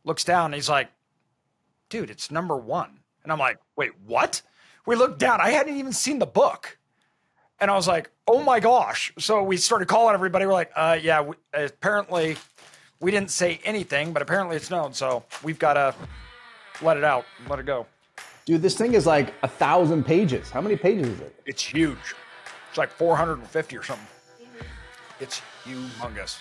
looks down and he's like, dude, it's number 1. And I'm like, wait, what? We looked down. I hadn't even seen the book. And I was like, oh my gosh. So we started calling everybody. We're like, yeah, apparently we didn't say anything, but apparently it's known. So we've got to let it out, let it go. Dude, this thing is like 1,000 pages. How many pages is it? It's huge. It's like 450 or something. It's humongous.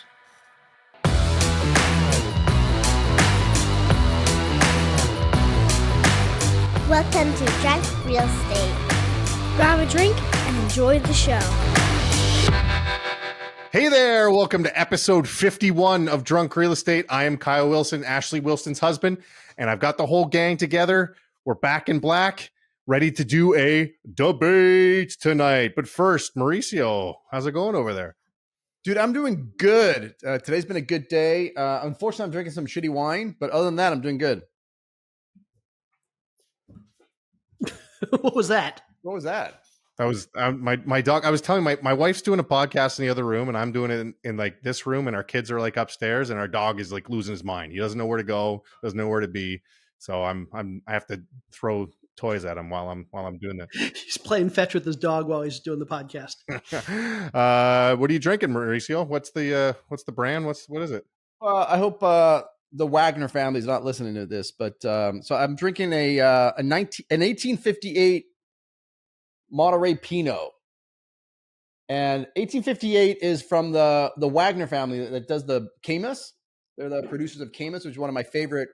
Welcome to Drunk Real Estate. Grab a drink and enjoy the show. Hey there, welcome to episode 51 of Drunk Real Estate. I am Kyle Wilson, Ashley Wilson's husband, and I've got the whole gang together. We're back in black, ready to do a debate tonight. But first, Mauricio, how's it going over there? Dude, I'm doing good. Today's been a good day. Unfortunately, I'm drinking some shitty wine, but other than that, I'm doing good. What was that? What was that? That was my dog. I was telling my wife's doing a podcast in the other room, and I'm doing it in like this room, and our kids are like upstairs, and our dog is like losing his mind. He doesn't know where to go, doesn't know where to be. So I have to throw toys at him while I'm doing that. He's playing fetch with his dog while he's doing the podcast. What are you drinking, Mauricio? What's the brand? What is it? I hope the Wagner family is not listening to this, but so I'm drinking an 1858 Monterey Pinot, and 1858 is from the Wagner family that does the Camus. They're the producers of Camus, which is one of my favorite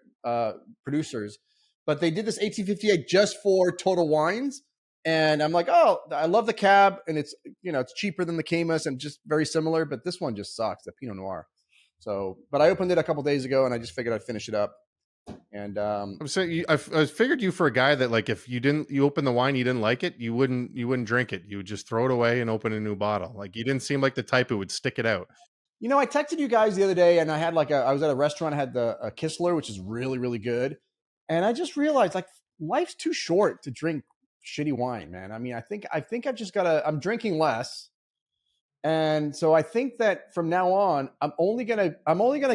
producers. But they did this 1858 just for Total Wines, and I'm like, oh, I love the cab, and it's cheaper than the Camus and just very similar. But this one just sucks, the Pinot Noir. So, but I opened it a couple days ago, and I just figured I'd finish it up. And I'm saying, I figured you for a guy that like if you open the wine, you didn't like it, you wouldn't drink it. You would just throw it away and open a new bottle. Like you didn't seem like the type who would stick it out. I texted you guys the other day, and I had I was at a restaurant. I had a Kistler, which is really, really good. And I just realized like life's too short to drink shitty wine, man. I mean, I think I've just I'm drinking less. And so I think that from now on, I'm only gonna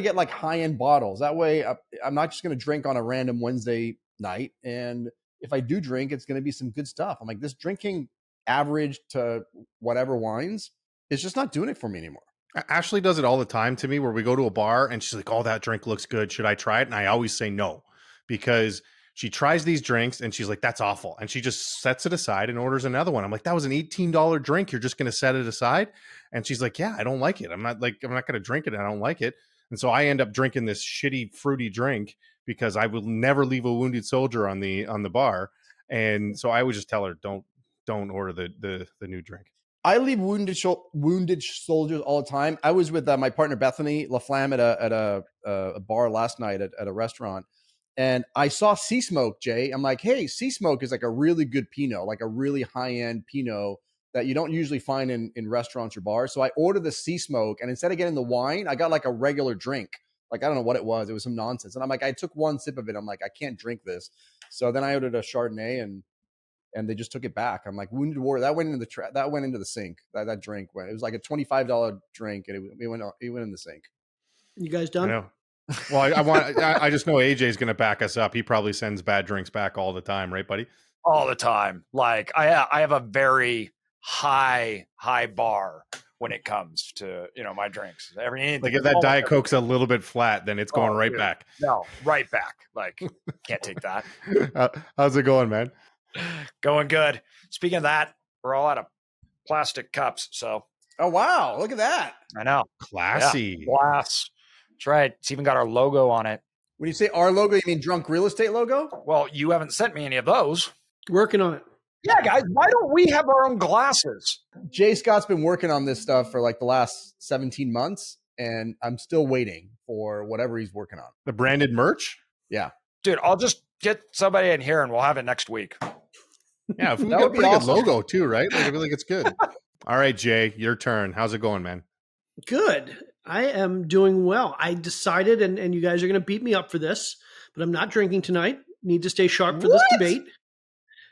get like high-end bottles. That way, I'm not just gonna drink on a random Wednesday night. And if I do drink, it's gonna be some good stuff. I'm like, this drinking average to whatever wines is just not doing it for me anymore. Ashley does it all the time to me, where we go to a bar and she's like, "Oh, that drink looks good. Should I try it?" And I always say no, because she tries these drinks and she's like, "That's awful," and she just sets it aside and orders another one. I'm like, "That was an $18 drink. You're just going to set it aside?" And she's like, "Yeah, I don't like it. I'm not going to drink it. And I don't like it." And so I end up drinking this shitty fruity drink because I will never leave a wounded soldier on the bar. And so I would just tell her, don't order the new drink. I leave wounded soldiers all the time. I was with my partner Bethany LaFlamme at a bar last night at a restaurant. And I saw Sea Smoke, Jay. I'm like, hey, Sea Smoke is like a really good Pinot, like a really high-end Pinot that you don't usually find in restaurants or bars. So I ordered the Sea Smoke, and instead of getting the wine, I got like a regular drink. Like, I don't know what it was. It was some nonsense. And I'm like, I took one sip of it. I'm like, I can't drink this. So then I ordered a Chardonnay, and they just took it back. I'm like, Wounded Warrior. That went into the sink. That drink went. It was like a $25 drink, and it went in the sink. You guys done? I know. Well, I just know AJ's going to back us up. He probably sends bad drinks back all the time, right, buddy? All the time. Like I have a very high bar when it comes to my drinks. Like if that Diet Coke's a little bit flat, then it's going right back. No, right back. Like can't take that. How's it going, man? Going good. Speaking of that, we're all out of plastic cups. So. Oh wow! Look at that. I know. Classy. Yeah, glass. That's right. It's even got our logo on it. When you say our logo, you mean Drunk Real Estate logo? Well, you haven't sent me any of those. Working on it. Yeah, guys, why don't we have our own glasses? Jay Scott's been working on this stuff for like the last 17 months, and I'm still waiting for whatever he's working on. The branded merch? Yeah. Dude, I'll just get somebody in here and we'll have it next week. Yeah, if we get a pretty good logo too, right? Like, I feel like it's good. All right, Jay, your turn. How's it going, man? Good. I am doing well. I decided, and you guys are going to beat me up for this, but I'm not drinking tonight. Need to stay sharp for this debate.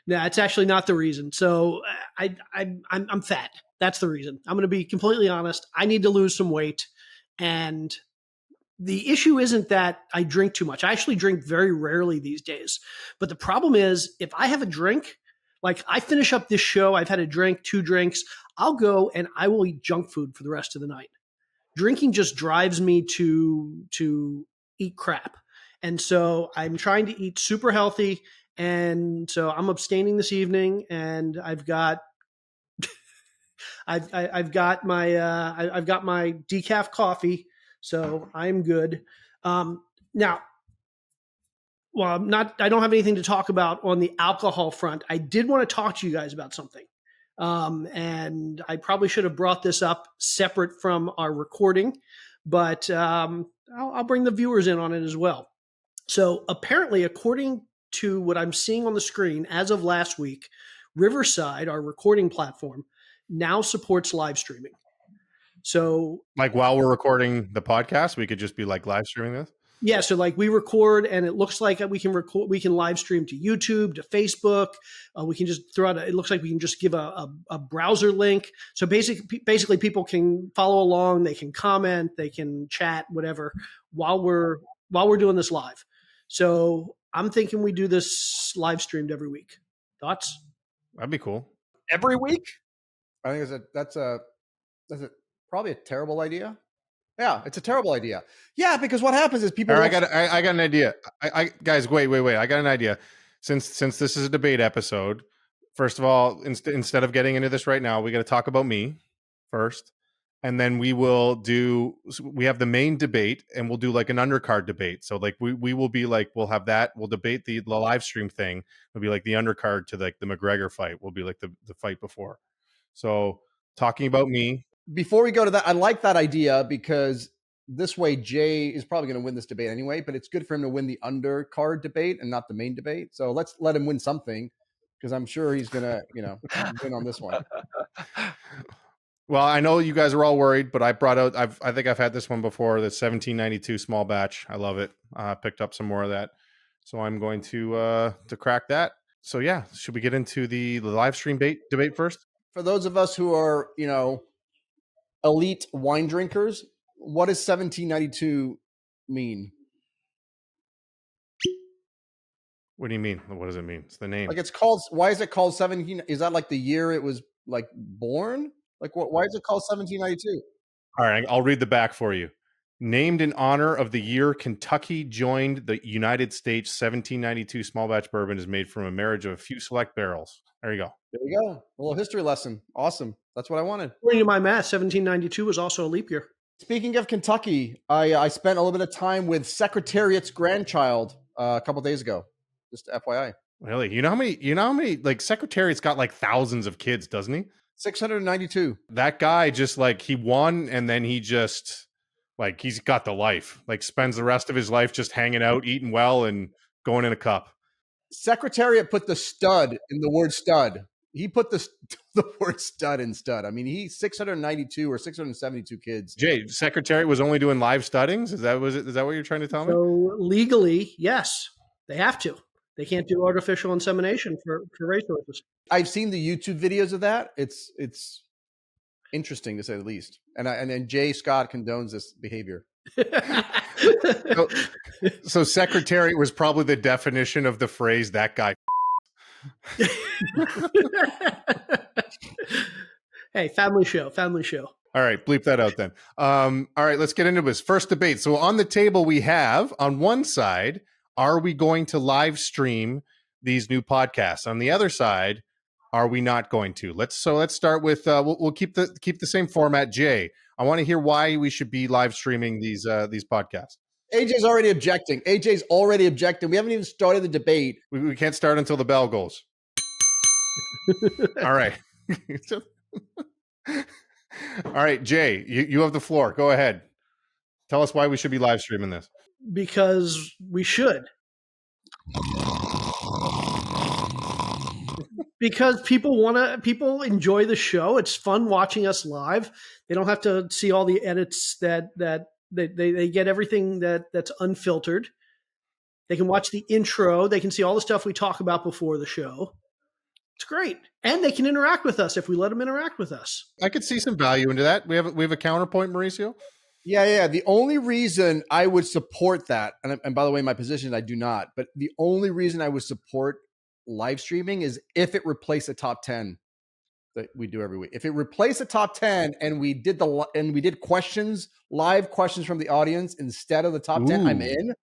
No, it's actually not the reason. So I'm fat. That's the reason. I'm going to be completely honest. I need to lose some weight, and the issue isn't that I drink too much. I actually drink very rarely these days. But the problem is if I have a drink, like I finish up this show, I've had a drink, 2 drinks, I'll go and I will eat junk food for the rest of the night. Drinking just drives me to eat crap. And so I'm trying to eat super healthy. And so I'm abstaining this evening, and I've got I've got my decaf coffee, so I'm good. Now, well, I don't have anything to talk about on the alcohol front. I did want to talk to you guys about something. And I probably should have brought this up separate from our recording, but I'll bring the viewers in on it as well. So apparently, according to what I'm seeing on the screen, as of last week, Riverside, our recording platform, now supports live streaming. So Like while we're recording the podcast, we could just be like live streaming this. yeah, so like we record, and it looks like we can live stream to YouTube, to Facebook. We can just throw out. It looks like we can just give a browser link. So basically, people can follow along. They can comment. They can chat, whatever, while we're doing this live. So I'm thinking we do this live streamed every week. Thoughts? That'd be cool. Every week? I think that's probably a terrible idea. Yeah, it's a terrible idea. Yeah, because what happens is people. I got an idea. I guys, wait. I got an idea. Since this is a debate episode, first of all, instead of getting into this right now, we got to talk about me first, and then we have the main debate, and we'll do like an undercard debate. So like we will be like, we'll have that. We'll debate the live stream thing. It'll be like the undercard to like the McGregor fight. Will be like the fight before. So talking about me. Before we go to that, I like that idea because this way Jay is probably going to win this debate anyway, but it's good for him to win the undercard debate and not the main debate. So let's let him win something, because I'm sure he's going to, win on this one. Well, I know you guys are all worried, but I brought out, I think I've had this one before, the 1792 small batch. I love it. Picked up some more of that. So I'm going to crack that. So yeah, should we get into the live stream debate first? For those of us who are, elite wine drinkers, what does 1792 mean? What do you mean? What does it mean? It's the name. Like why is it called 17? Is that like the year it was like born? Like why is it called 1792? All right, I'll read the back for you. Named in honor of the year Kentucky joined the United States, 1792 small batch bourbon is made from a marriage of a few select barrels. There you go. There you go. A little history lesson. Awesome. That's what I wanted. According to my math, 1792 was also a leap year. Speaking of Kentucky, I spent a little bit of time with Secretariat's grandchild a couple days ago. Just FYI. Really? You know how many like Secretariat's got like thousands of kids, doesn't he? 692. That guy just like he won, and then he just like he's got the life. Like spends the rest of his life just hanging out, eating well, and going in a cup. Secretariat put the stud in the word stud. He put the word stud in stud. I mean, he's 692 or 672 kids. Jay, Secretariat was only doing live studdings? Is that what you're trying to tell me? So legally, yes, they have to. They can't do artificial insemination for racehorses. I've seen the YouTube videos of that. It's interesting to say the least. And Jay Scott condones this behavior. So Secretariat was probably the definition of the phrase "that guy." Hey, family show. All right, bleep that out then. All right, let's get into this first debate. So on the table we have on one side, are we going to live stream these new podcasts? On the other side, are we not going to? Let's start with we'll keep the same format. Jay, I want to hear why we should be live streaming these podcasts. AJ's already objecting. We haven't even started the debate. We can't start until the bell goes. All right. All right, Jay, you have the floor. Go ahead. Tell us why we should be live streaming this. Because we should. Because people enjoy the show. It's fun watching us live. They don't have to see all the edits that they get everything that's unfiltered. They can watch the intro. They can see all the stuff we talk about before the show. It's great. And they can interact with us if we let them interact with us. I could see some value into that. We have a counterpoint, Mauricio. Yeah. The only reason I would support that, and by the way, my position, I do not, but the only reason I would support live streaming is if it replaced the top 10 that we do every week. If it replaced the top 10 and we did questions, live questions from the audience instead of the top 10, I'm in.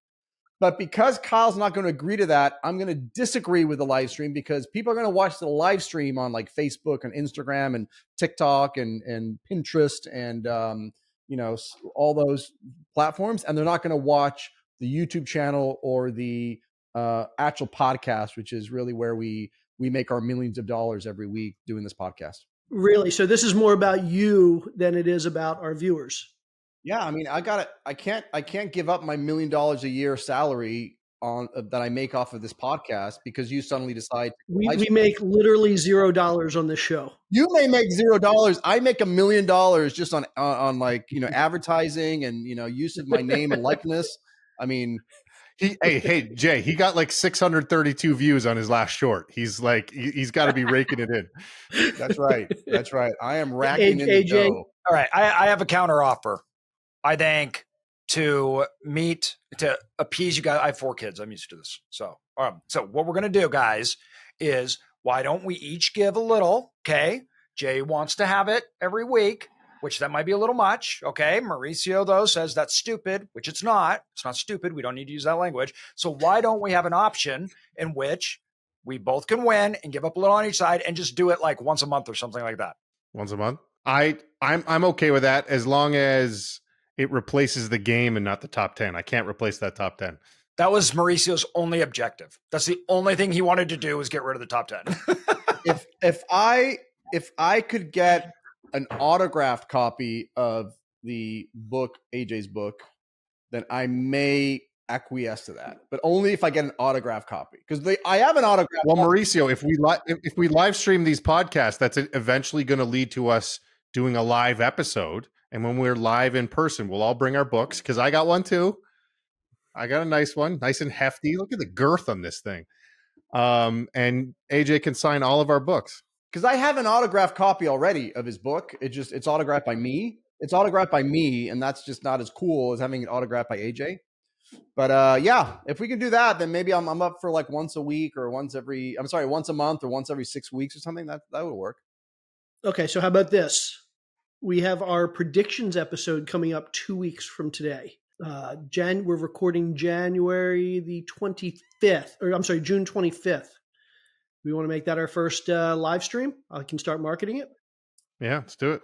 But because Kyle's not going to agree to that, I'm going to disagree with the live stream because people are going to watch the live stream on like Facebook and Instagram and TikTok and Pinterest and all those platforms, and they're not going to watch the YouTube channel or the actual podcast, which is really where we make our millions of dollars every week doing this podcast. Really? So this is more about you than it is about our viewers. Yeah, I mean, I can't give up my $1 million a year salary on that I make off of this podcast because you suddenly decide we make literally $0 on this show. You may make $0. I make $1 million just on like advertising and use of my name and likeness. I mean, hey Jay, he got like 632 views on his last short. He's like he's got to be raking it in. That's right. I am racking in the dough. All right, I have a counter offer. I think to appease you guys. I have 4 kids. I'm used to this. So what we're gonna do, guys, is why don't we each give a little? Okay, Jay wants to have it every week, which that might be a little much. Okay, Mauricio though says that's stupid, which it's not. It's not stupid. We don't need to use that language. So why don't we have an option in which we both can win and give up a little on each side and just do it like once a month or something like that? Once a month. I'm okay with that as long as it replaces the game and not the top 10. I can't replace that top 10. That was Mauricio's only objective. That's the only thing he wanted to do was get rid of the top 10. if I could get an autographed copy of the book, AJ's book, then I may acquiesce to that, but only if I get an autographed copy because I have an autograph. Well, Mauricio, if we live stream these podcasts, that's eventually going to lead to us doing a live episode. And when we're live in person, we'll all bring our books because I got one too. I got a nice one, nice and hefty. Look at the girth on this thing. And AJ can sign all of our books. Because I have an autographed copy already of his book. It's autographed by me. It's autographed by me, and that's just not as cool as having it autographed by AJ. But yeah, if we can do that, then maybe I'm up for like once a week or once a month or once every 6 weeks or something. That would work. Okay, so how about this? We have our predictions episode coming up 2 weeks from today. We're recording January the 25th, or I'm sorry, June 25th. We want to make that our first live stream. I can start marketing it. Yeah, let's do it.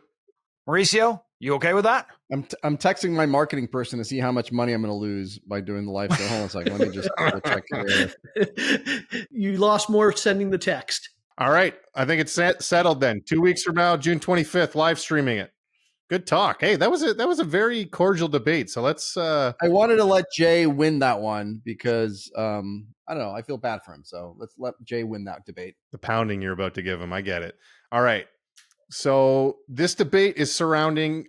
Mauricio, you okay with that? I'm texting my marketing person to see how much money I'm going to lose by doing the live show. Hold on a second. Let me just check here. You lost more sending the text. All right. I think it's settled then. 2 weeks from now, June 25th, live streaming it. Good talk. Hey, that was a very cordial debate. So let's I wanted to let Jay win that one because I don't know, I feel bad for him. So let's let Jay win that debate. The pounding you're about to give him. I get it. All right. So this debate is surrounding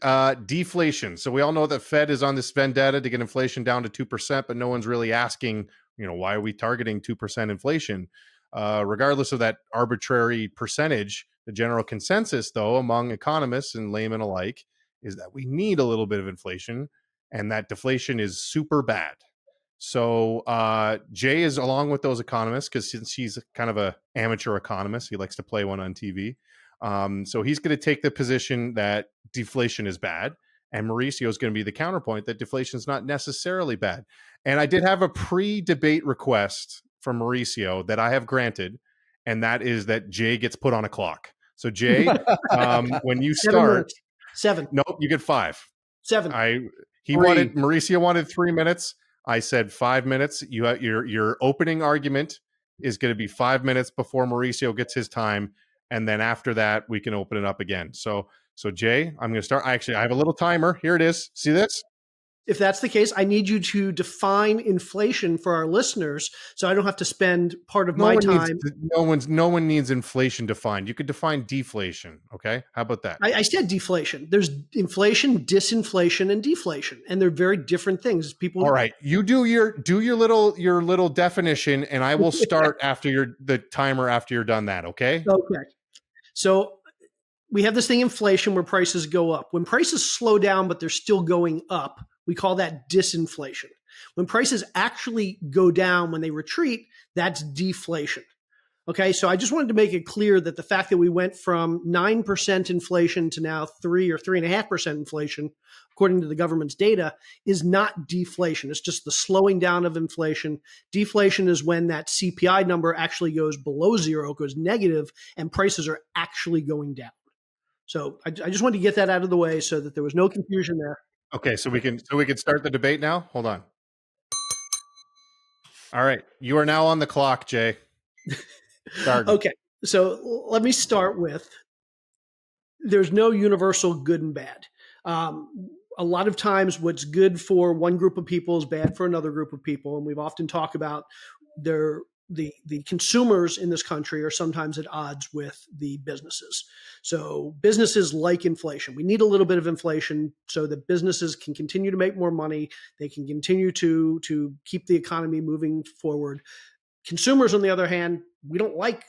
deflation. So we all know that Fed is on this vendetta to get inflation down to 2%, but no one's really asking, why are we targeting 2% inflation? Regardless of that arbitrary percentage, the general consensus, though, among economists and laymen alike, is that we need a little bit of inflation and that deflation is super bad. So Jay is along with those economists because since he's kind of an amateur economist, he likes to play one on TV. So he's going to take the position that deflation is bad. And Mauricio is going to be the counterpoint that deflation is not necessarily bad. And I did have a pre-debate request from Mauricio that I have granted, and that is that Jay gets put on a clock. So Jay, when you start, 7. Nope, you get 5. 7. Mauricio wanted 3 minutes. I said 5 minutes. You have your opening argument is going to be 5 minutes before Mauricio gets his time, and then after that we can open it up again. So Jay, I'm going to start. I have a little timer. Here it is. See this? If that's the case, I need you to define inflation for our listeners so I don't have to spend part of my time. No one needs inflation defined. You could define deflation. Okay. How about that? I said deflation. There's inflation, disinflation, and deflation. And they're very different things. People. All right. You do your little definition, and I will start after the timer after you're done that. Okay. Okay. So we have this thing, inflation, where prices go up. When prices slow down, but they're still going up, we call that disinflation. When prices actually go down, when they retreat, that's deflation. Okay, so I just wanted to make it clear that the fact that we went from 9% inflation to now 3 or 3.5% inflation, according to the government's data, is not deflation. It's just the slowing down of inflation. Deflation is when that CPI number actually goes below zero, goes negative, and prices are actually going down. So I just wanted to get that out of the way so that there was no confusion there. Okay, so we can start the debate now. Hold on. All right, you are now on the clock, Jay. Start. Okay, so let me start with, there's no universal good and bad. A lot of times what's good for one group of people is bad for another group of people. And we've often talked about the consumers in this country are sometimes at odds with the businesses. So businesses like inflation. We need a little bit of inflation so that businesses can continue to make more money. They can continue to keep the economy moving forward. Consumers, on the other hand, we don't like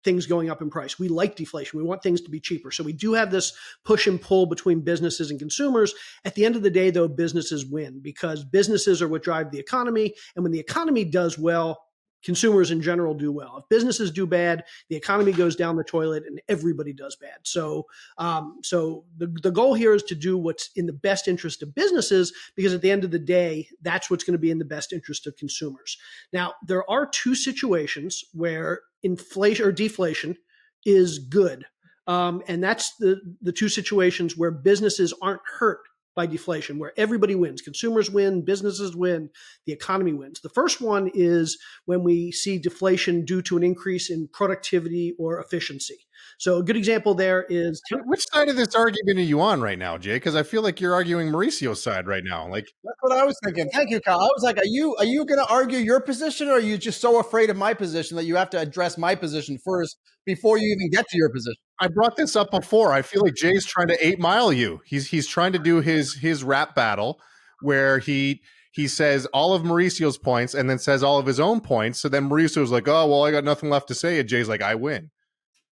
things going up in price. We like deflation. We want things to be cheaper. So we do have this push and pull between businesses and consumers. At the end of the day, though, businesses win because businesses are what drive the economy. And when the economy does well, consumers in general do well. If businesses do bad, the economy goes down the toilet and everybody does bad. So the goal here is to do what's in the best interest of businesses, because at the end of the day, that's what's going to be in the best interest of consumers. Now, there are two situations where inflation or deflation is good. And that's the two situations where businesses aren't hurt by deflation, where everybody wins. Consumers win, businesses win, the economy wins. The first one is when we see deflation due to an increase in productivity or efficiency. So a good example there is... Which side of this argument are you on right now, Jay? Because I feel like you're arguing Mauricio's side right now. Like, that's what I was thinking. Thank you, Kyle. I was like, are you going to argue your position, or are you just so afraid of my position that you have to address my position first before you even get to your position? I brought this up before. I feel like Jay's trying to 8 Mile you. He's trying to do his rap battle where he says all of Mauricio's points and then says all of his own points. So then Mauricio's like, oh, well, I got nothing left to say. And Jay's like, I win.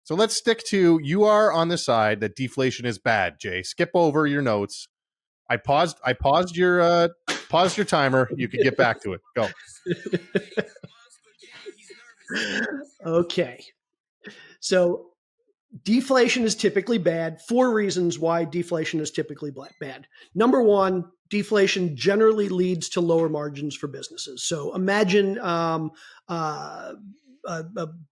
So let's stick to, you are on the side that deflation is bad, Jay. Skip over your notes. I paused your timer. You could get back to it. Go. Okay. So deflation is typically bad. 4 reasons why deflation is typically bad. Number one, deflation generally leads to lower margins for businesses. So imagine a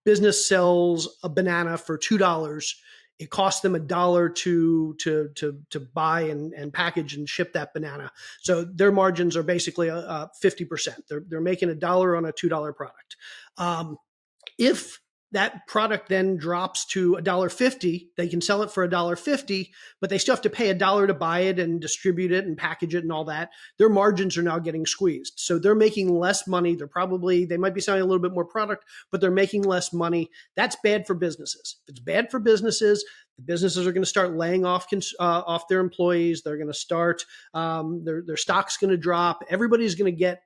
business sells a banana for $2. It costs them $1 to buy and package and ship that banana. So their margins are basically 50%. They're making $1 on a $2 product. If that product then drops to $1.50, they can sell it for $1.50, but they still have to pay $1 to buy it and distribute it and package it and all that. Their margins are now getting squeezed. So they're making less money. They might be selling a little bit more product, but they're making less money. That's bad for businesses. If it's bad for businesses, the businesses are going to start laying off their employees. They're going to start, their stock's going to drop. Everybody's going to get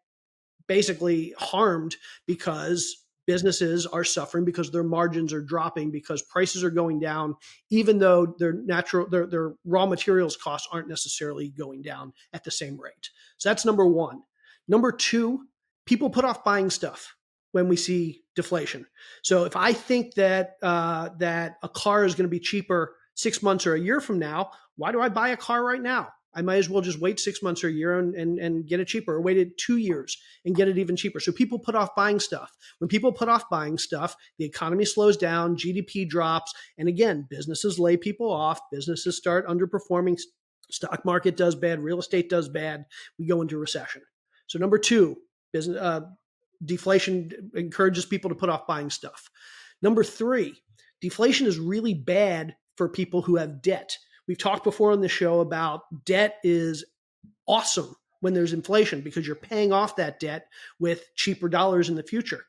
basically harmed because businesses are suffering because their margins are dropping because prices are going down, even though their raw materials costs aren't necessarily going down at the same rate. So that's number one. Number two, people put off buying stuff when we see deflation. So if I think that a car is going to be cheaper 6 months or a year from now, why do I buy a car right now? I might as well just wait 6 months or a year and get it cheaper, or wait it 2 years and get it even cheaper. So people put off buying stuff. When people put off buying stuff, the economy slows down, GDP drops. And again, businesses lay people off. Businesses start underperforming. Stock market does bad. Real estate does bad. We go into recession. So number two, deflation encourages people to put off buying stuff. Number three, deflation is really bad for people who have debt. We've talked before on the show about debt is awesome when there's inflation because you're paying off that debt with cheaper dollars in the future.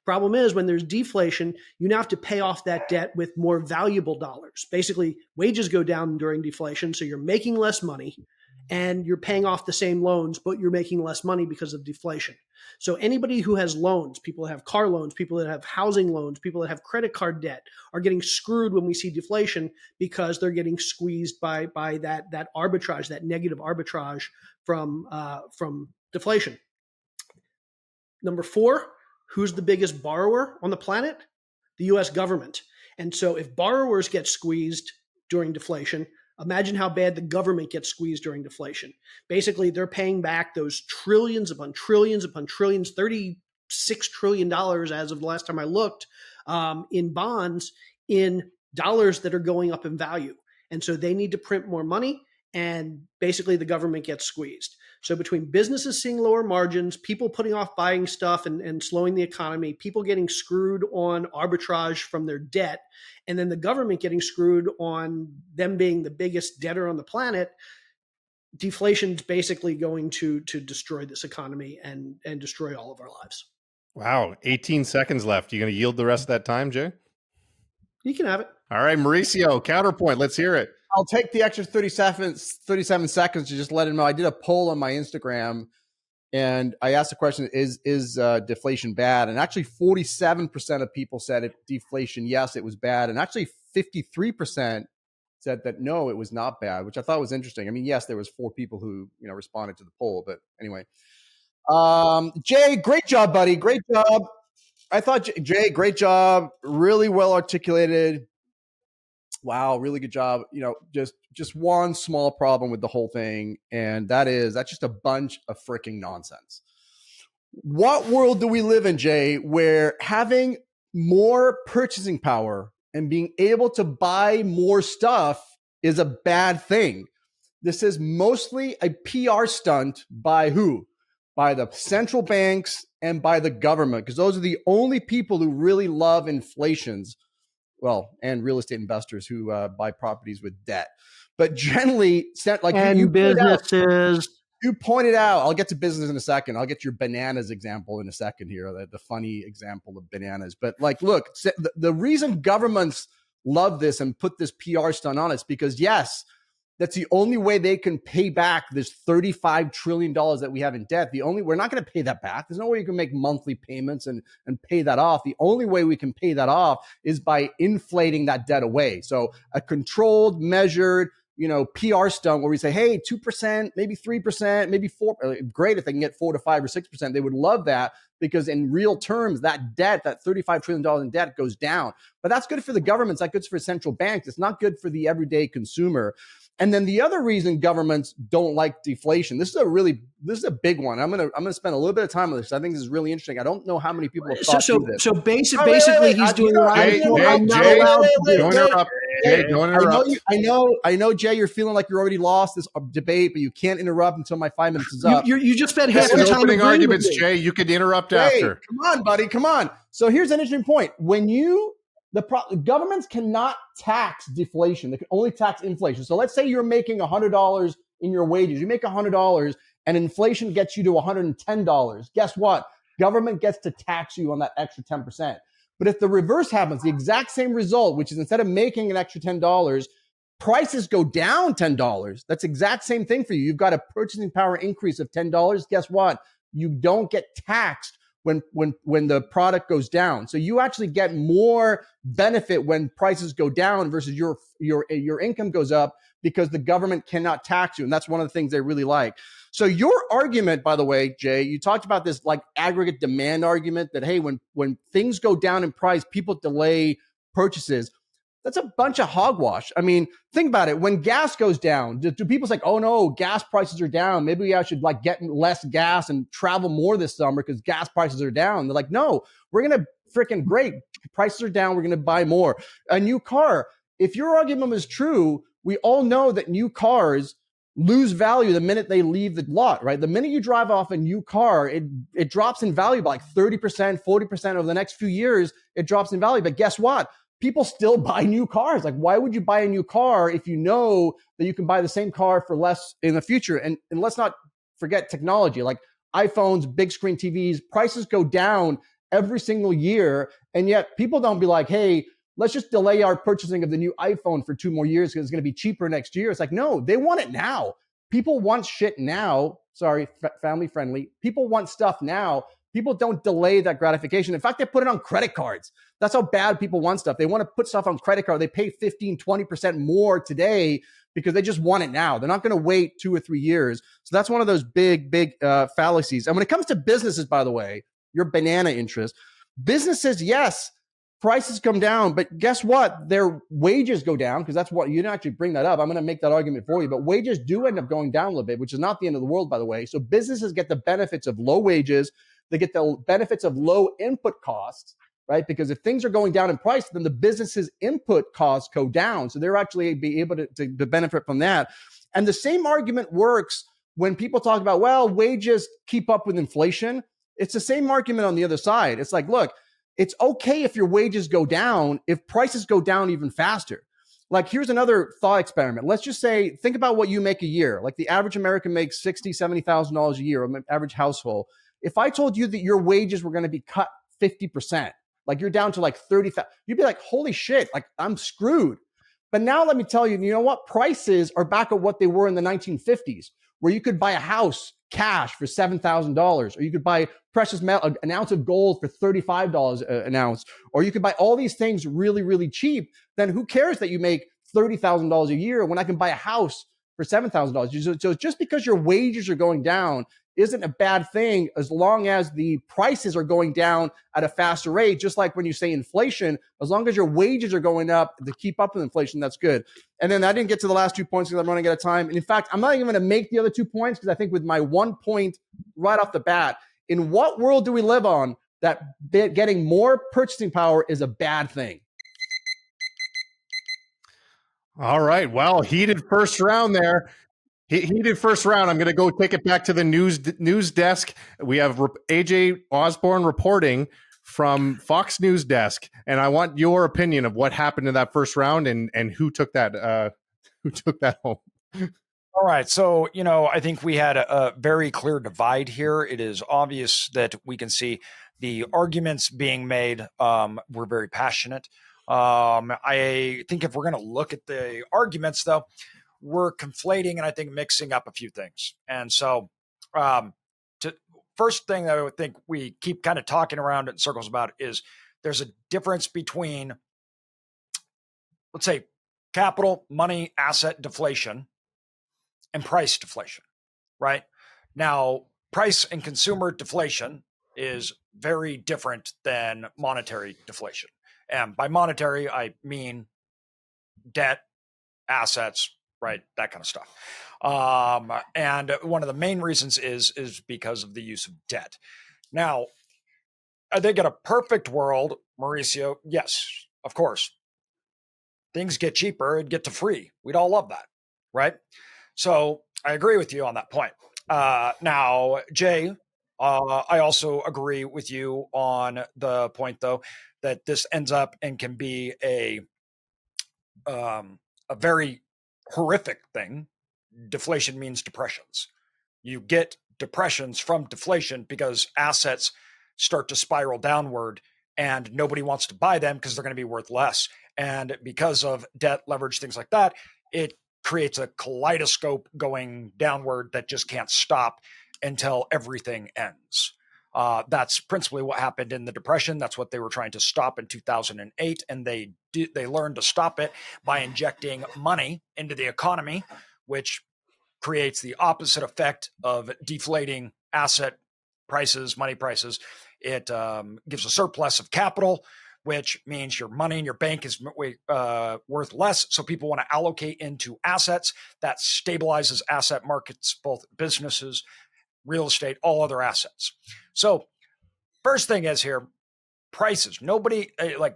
Problem is, when there's deflation, you now have to pay off that debt with more valuable dollars. Basically, wages go down during deflation, so you're making less money, and you're paying off the same loans, but you're making less money because of deflation. So anybody who has loans, people that have car loans, people that have housing loans, people that have credit card debt are getting screwed when we see deflation because they're getting squeezed by that arbitrage, that negative arbitrage from deflation. Number 4, who's the biggest borrower on the planet? The US government. And so if borrowers get squeezed during deflation, imagine how bad the government gets squeezed during deflation. Basically, they're paying back those trillions upon trillions upon trillions, $36 trillion as of the last time I looked, in bonds, in dollars that are going up in value. And so they need to print more money, and basically the government gets squeezed. So between businesses seeing lower margins, people putting off buying stuff and slowing the economy, people getting screwed on arbitrage from their debt, and then the government getting screwed on them being the biggest debtor on the planet, deflation is basically going to destroy this economy and destroy all of our lives. Wow. 18 seconds left. You going to yield the rest of that time, Jay? You can have it. All right, Mauricio, counterpoint. Let's hear it. I'll take the extra 37 seconds to just let him know. I did a poll on my Instagram, and I asked the question, is deflation bad? And actually 47% of people said deflation, yes, it was bad. And actually 53% said that no, it was not bad, which I thought was interesting. I mean, yes, there was 4 people who responded to the poll, but anyway. Jay, great job, buddy. Great job. I thought, Jay, great job. Really well articulated. Wow, really good job. Just one small problem with the whole thing, and that's just a bunch of freaking nonsense. What world do we live in, Jay, where having more purchasing power and being able to buy more stuff is a bad thing? This is mostly a PR stunt by who? By the central banks and by the government, because those are the only people who really love inflations. Well, and real estate investors who buy properties with debt. But generally, like and you businesses. You pointed out, I'll get to business in a second. I'll get your bananas example in a second here, the funny example of bananas. But like, look, the reason governments love this and put this PR stunt on it is because, yes, that's the only way they can pay back this $35 trillion that we have in debt. We're not going to pay that back. There's no way you can make monthly payments and pay that off. The only way we can pay that off is by inflating that debt away. So a controlled, measured, PR stunt where we say, hey, 2%, maybe 3%, maybe 4%. Great if they can get 4 to 5 or 6%. They would love that, because in real terms, that debt, that $35 trillion in debt goes down. But that's good for the governments. That's good for central banks. It's not good for the everyday consumer. And then the other reason governments don't like deflation, this is a big one. I'm gonna spend a little bit of time on this. I think this is really interesting. I don't know how many people have thought through this. So basically, he's doing what I'm not allowed to do. Don't interrupt. Jay, don't interrupt. I know, Jay, you're feeling like you're already lost this debate, but you can't interrupt until my 5 minutes is up. You just spent half This the is time opening agreeing arguments, with me. Jay. You could interrupt Jay, after. come on, buddy, come on. So here's an interesting point. When governments cannot tax deflation. They can only tax inflation. So let's say you're making $100 in your wages. You make $100 and inflation gets you to $110. Guess what? Government gets to tax you on that extra 10%. But if the reverse happens, the exact same result, which is instead of making an extra $10, prices go down $10. That's the exact same thing for you. You've got a purchasing power increase of $10. Guess what? You don't get taxed when the product goes down. So you actually get more benefit when prices go down versus your income goes up, because the government cannot tax you. And that's one of the things they really like. So your argument, by the way, Jay, you talked about this like aggregate demand argument that, hey, when things go down in price, people delay purchases. That's a bunch of hogwash. I mean, think about it. When gas goes down, do people say, oh no, gas prices are down, maybe I should like get less gas and travel more this summer because gas prices are down? They're like, no, we're going to freaking great. Prices are down. We're going to buy more. A new car. If your argument is true, we all know that new cars lose value the minute they leave the lot, right? The minute you drive off a new car, it drops in value by like 30%, 40% over the next few years. It drops in value. But guess what? People still buy new cars. Like, why would you buy a new car if you know that you can buy the same car for less in the future? And let's not forget technology, like iPhones, big screen TVs, prices go down every single year. And yet people don't be like, hey, let's just delay our purchasing of the new iPhone for 2 more years because it's going to be cheaper next year. It's like, no, they want it now. People want shit now. Sorry, family friendly. People want stuff now. People don't delay that gratification. In fact, they put it on credit cards. That's how bad people want stuff. They want to put stuff on credit card. They pay 15, 20% more today because they just want it now. They're not going to wait 2 or 3 years. So that's one of those big fallacies. And when it comes to businesses, by the way, your banana interest, businesses, yes, prices come down, but guess what? Their wages go down, because that's what you didn't actually bring that up. I'm going to make that argument for you, but wages do end up going down a little bit, which is not the end of the world, by the way. So businesses get the benefits of low wages. They get the benefits of low input costs, right? Because if things are going down in price, then the business's input costs go down. So they're actually be able to benefit from that. And the same argument works when people talk about, well, wages keep up with inflation. It's the same argument on the other side. It's like, look, it's okay if your wages go down, if prices go down even faster. Like, here's another thought experiment. Let's just say, think about what you make a year. Like the average American makes $60,000, $70,000 a year, an average household. If I told you that your wages were going to be cut 50%, like you're down to like 30,000, you'd be like, holy shit, like I'm screwed. But now let me tell you, you know what? Prices are back at what they were in the 1950s, where you could buy a house cash for $7,000, or you could buy precious metal, an ounce of gold for $35 an ounce, or you could buy all these things really, really cheap. Then who cares that you make $30,000 a year when I can buy a house for $7,000? So just because your wages are going down isn't a bad thing, as long as the prices are going down at a faster rate. Just like when you say inflation, as long as your wages are going up to keep up with inflation, that's good. And then I didn't get to the last 2 points because I'm running out of time. And in fact, I'm not even going to make the other 2 points, because I think with my 1 point right off the bat, in what world do we live on that getting more purchasing power is a bad thing? All right. Well, heated first round there. Heated first round. I'm going to go take it back to the news desk. We have AJ Osborne reporting from Fox News desk, and I want your opinion of what happened in that first round and who took that home. All right. So, I think we had a very clear divide here. It is obvious that we can see the arguments being made were very passionate. I think if we're going to look at the arguments, though, we're conflating and I think mixing up a few things. And so, first thing that I would think we keep kind of talking around in circles about is there's a difference between, let's say, capital, money, asset deflation and price deflation, right? Now, price and consumer deflation is very different than monetary deflation. And by monetary, I mean debt, assets, right? That kind of stuff. And one of the main reasons is because of the use of debt. Now, I think in a perfect world, Mauricio, yes, of course, things get cheaper and get to free. We'd all love that, right? So I agree with you on that point. Now, Jay, I also agree with you on the point, though, that this ends up and can be a very horrific thing. Deflation means depressions. You get depressions from deflation because assets start to spiral downward and nobody wants to buy them because they're going to be worth less. And because of debt, leverage, things like that, it creates a kaleidoscope going downward that just can't stop until everything ends. That's principally what happened in the Depression. That's what they were trying to stop in 2008, and they learned to stop it by injecting money into the economy, which creates the opposite effect of deflating asset prices, money prices. It gives a surplus of capital, which means your money in your bank is worth less. So people want to allocate into assets. That stabilizes asset markets, both businesses, real estate, all other assets. So first thing is here, prices. Nobody,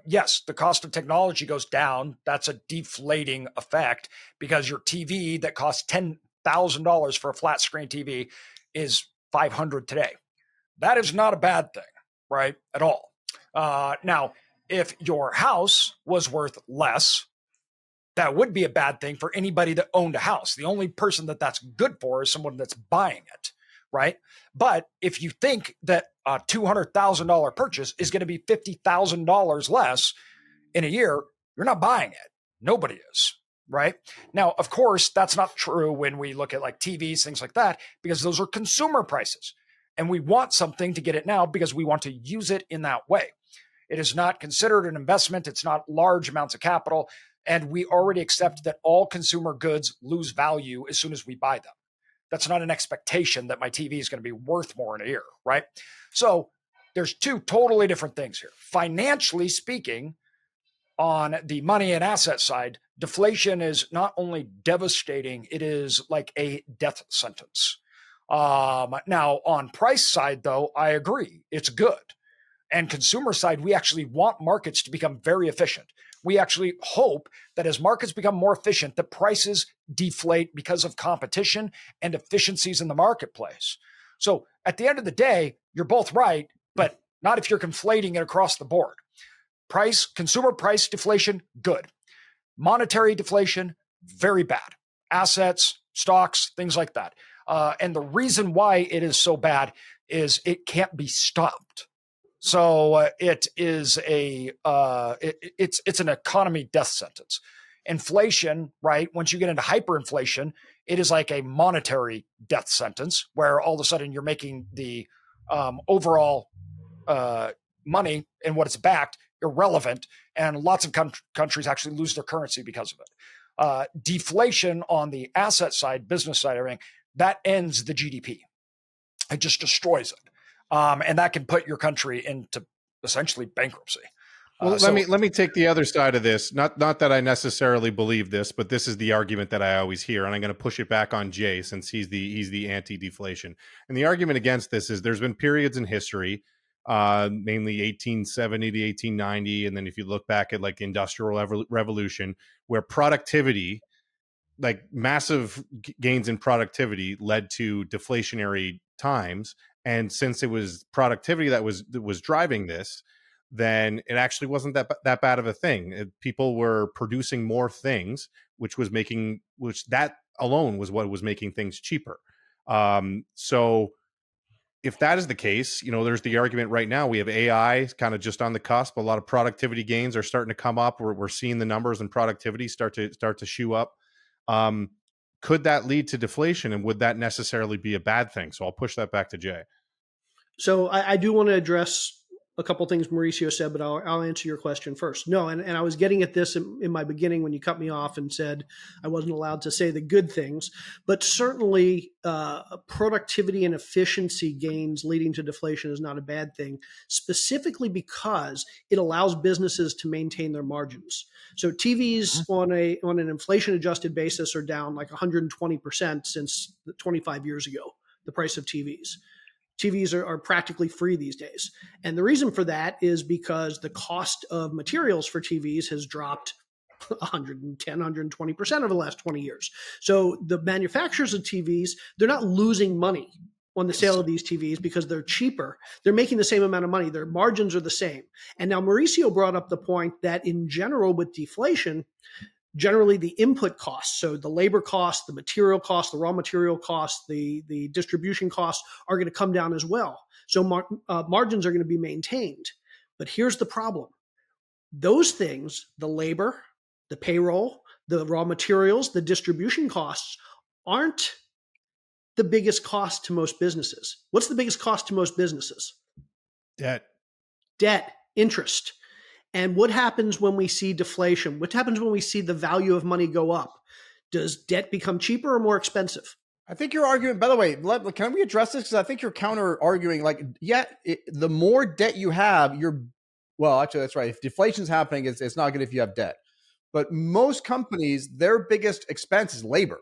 yes, the cost of technology goes down. That's a deflating effect because your TV that costs $10,000 for a flat screen TV is $500 today. That is not a bad thing, right? At all. Now, if your house was worth less, that would be a bad thing for anybody that owned a house. The only person that that's good for is someone that's buying it, right? But if you think that a $200,000 purchase is going to be $50,000 less in a year, you're not buying it. Nobody is. right? Now, of course, that's not true when we look at like TVs, things like that, because those are consumer prices. And we want something to get it now because we want to use it in that way. It is not considered an investment. It's not large amounts of capital. And we already accept that all consumer goods lose value as soon as we buy them. That's not an expectation that my TV is going to be worth more in a year, right? So there's two totally different things here. Financially speaking, on the money and asset side, deflation is not only devastating, it is like a death sentence. Now, on price side, though, I agree, it's good. And consumer side, we actually want markets to become very efficient. We actually hope that as markets become more efficient, the prices deflate because of competition and efficiencies in the marketplace. So at the end of the day, you're both right, but not if you're conflating it across the board. Consumer price deflation, good. Monetary deflation, very bad. Assets, stocks, things like that. And the reason why it is so bad is it can't be stopped. So it is it's an economy death sentence. Inflation, right? Once you get into hyperinflation, it is like a monetary death sentence where all of a sudden you're making the overall money and what it's backed irrelevant, and lots of countries actually lose their currency because of it. Deflation on the asset side, business side, everything, that ends the GDP. It just destroys it. And that can put your country into essentially bankruptcy. Well, let me take the other side of this. Not that I necessarily believe this, but this is the argument that I always hear, and I'm going to push it back on Jay since he's the anti-deflation. And the argument against this is there's been periods in history, mainly 1870 to 1890, and then if you look back at like the Industrial Revolution, where productivity, like massive gains in productivity, led to deflationary times. And since it was productivity that was driving this, then it actually wasn't that bad of a thing. People were producing more things, which that alone was what was making things cheaper. So if that is the case, there's the argument right now. We have AI kind of just on the cusp. A lot of productivity gains are starting to come up. We're seeing the numbers and productivity start to shoe up. Could that lead to deflation, and would that necessarily be a bad thing? So I'll push that back to Jay. So I do want to address a couple things Mauricio said, but I'll answer your question first. No, and I was getting at this in my beginning when you cut me off and said I wasn't allowed to say the good things, but certainly productivity and efficiency gains leading to deflation is not a bad thing, specifically because it allows businesses to maintain their margins. So TVs on an inflation adjusted basis are down like 120% since 25 years ago, the price of TVs. TVs are practically free these days. And the reason for that is because the cost of materials for TVs has dropped 110, 120% over the last 20 years. So the manufacturers of TVs, they're not losing money on the sale of these TVs because they're cheaper. They're making the same amount of money. Their margins are the same. And now Mauricio brought up the point that in general with deflation, generally the input costs, so the labor costs, the material costs, the raw material costs, the distribution costs are going to come down as well. So margins are going to be maintained. But here's the problem. Those things, the labor, the payroll, the raw materials, the distribution costs aren't the biggest cost to most businesses. What's the biggest cost to most businesses? Debt, interest. And what happens when we see deflation? What happens when we see the value of money go up? Does debt become cheaper or more expensive? I think you're arguing, by the way, can we address this? Because I think you're counter arguing the more debt you have, actually, that's right. If deflation's happening, it's not good if you have debt. But most companies, their biggest expense is labor.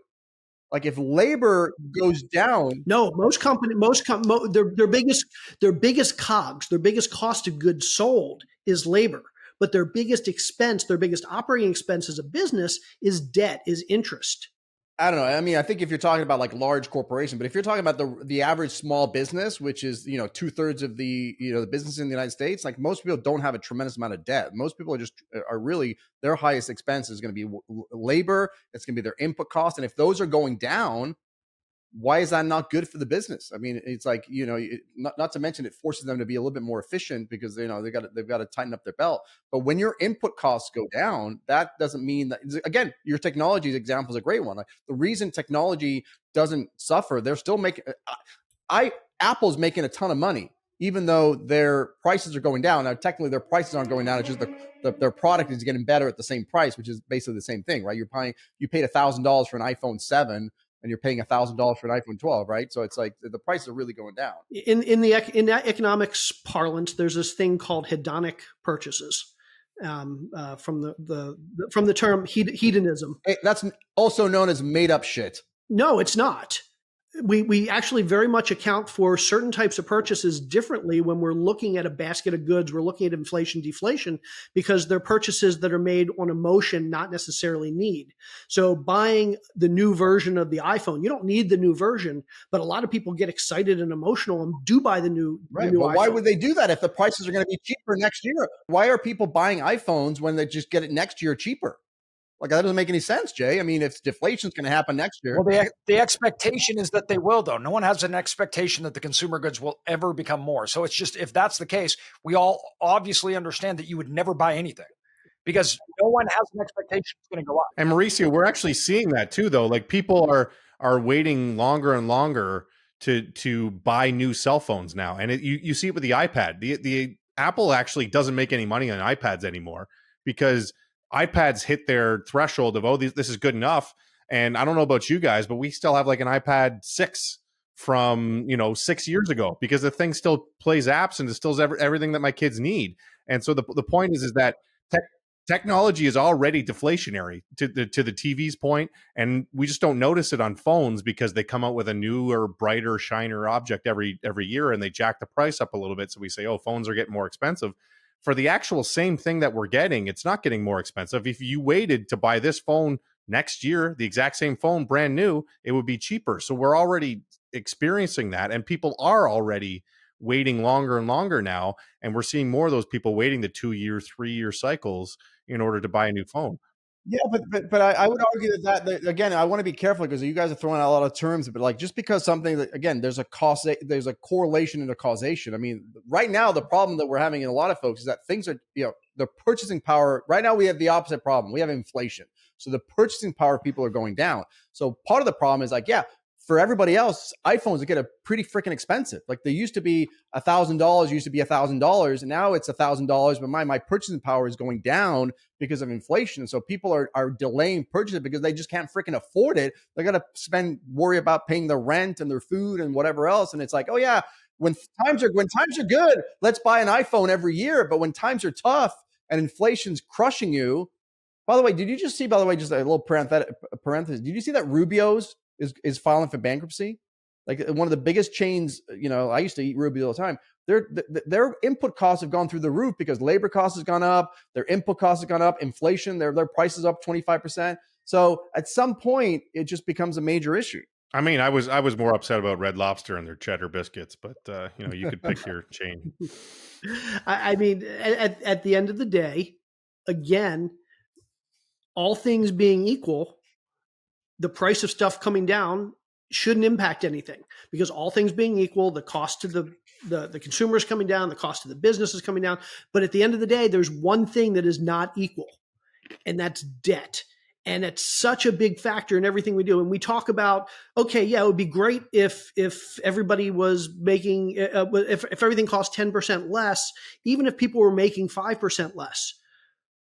Like if labor goes down, no, their biggest COGS, their biggest cost of goods sold is labor. But their biggest expense, their biggest operating expense as a business is debt, is interest. I don't know. I mean, I think if you're talking about like large corporation, but if you're talking about the average small business, which is 2/3 of the the business in the United States, like most people don't have a tremendous amount of debt. Most people are really their highest expense is going to be labor. It's going to be their input costs, and if those are going down, why is that not good for the business? I mean, it's like, not to mention it forces them to be a little bit more efficient because, they've got to tighten up their belt. But when your input costs go down, that doesn't mean that, again, your technology example is a great one. Like the reason technology doesn't suffer, they're still making, Apple's making a ton of money, even though their prices are going down. Now, technically their prices aren't going down. It's just their product is getting better at the same price, which is basically the same thing, right? You paid $1,000 for an iPhone 7 and you're paying $1,000 for an iPhone 12, right? So it's like the prices are really going down. In that economics parlance, there's this thing called hedonic purchases, from the term hedonism. That's also known as made up shit. No, it's not. We actually very much account for certain types of purchases differently when we're looking at a basket of goods. We're looking at inflation, deflation, because they're purchases that are made on emotion, not necessarily need. So buying the new version of the iPhone, you don't need the new version, but a lot of people get excited and emotional and do buy the new But why iPhone. would they do that if the prices are going to be cheaper next year? Why are people buying iPhones when they just get it next year cheaper? Like, that doesn't make any sense, Jay. I mean, if deflation is going to happen next year. Well, the expectation is that they will, though. No one has an expectation that the consumer goods will ever become more. So it's just, if that's the case, we all obviously understand that you would never buy anything because no one has an expectation it's going to go up. And Mauricio, we're actually seeing that too, though. Like people are waiting longer and longer to buy new cell phones now. And you see it with the iPad. The Apple actually doesn't make any money on iPads anymore because iPads hit their threshold of, this is good enough. And I don't know about you guys, but we still have like an iPad 6 from 6 years ago because the thing still plays apps and distills everything that my kids need. And so the point is that technology is already deflationary to the TV's point, and we just don't notice it on phones because they come out with a newer, brighter, shinier object every year, and they jack the price up a little bit. So we say, oh, phones are getting more expensive. For the actual same thing that we're getting, it's not getting more expensive. If you waited to buy this phone next year, the exact same phone, brand new, it would be cheaper. So we're already experiencing that, and people are already waiting longer and longer now. And we're seeing more of those people waiting the 2-year, 3-year cycles in order to buy a new phone. Yeah, but I would argue that again, I want to be careful because you guys are throwing out a lot of terms, but like just because something that, again, there's a correlation and a causation. I mean, right now the problem that we're having in a lot of folks is that things are, the purchasing power. Right now we have the opposite problem. We have inflation, so the purchasing power of people are going down. So part of the problem is like, for everybody else, iPhones get a pretty freaking expensive. Like they used to be $1,000, used to be $1,000, and now it's $1,000. But my purchasing power is going down because of inflation. So people are delaying purchasing because they just can't freaking afford it. They got to worry about paying their rent and their food and whatever else. And it's like, oh yeah, when times are good, let's buy an iPhone every year. But when times are tough and inflation's crushing you. By the way, did you just see? By the way, just a little parenthesis. Did you see that Rubio's is filing for bankruptcy? Like one of the biggest chains, I used to eat Rubio all the time. Their input costs have gone through the roof because labor costs has gone up, their input costs have gone up, inflation, their prices up 25%. So at some point, it just becomes a major issue. I mean, I was more upset about Red Lobster and their cheddar biscuits, but you could pick your chain. I mean, at the end of the day, again, all things being equal, the price of stuff coming down shouldn't impact anything because all things being equal, the cost to the consumer is coming down, the cost of the business is coming down. But at the end of the day, there's one thing that is not equal, and that's debt. And it's such a big factor in everything we do. And we talk about, okay, yeah, it would be great if everybody was making, if everything cost 10% less, even if people were making 5% less.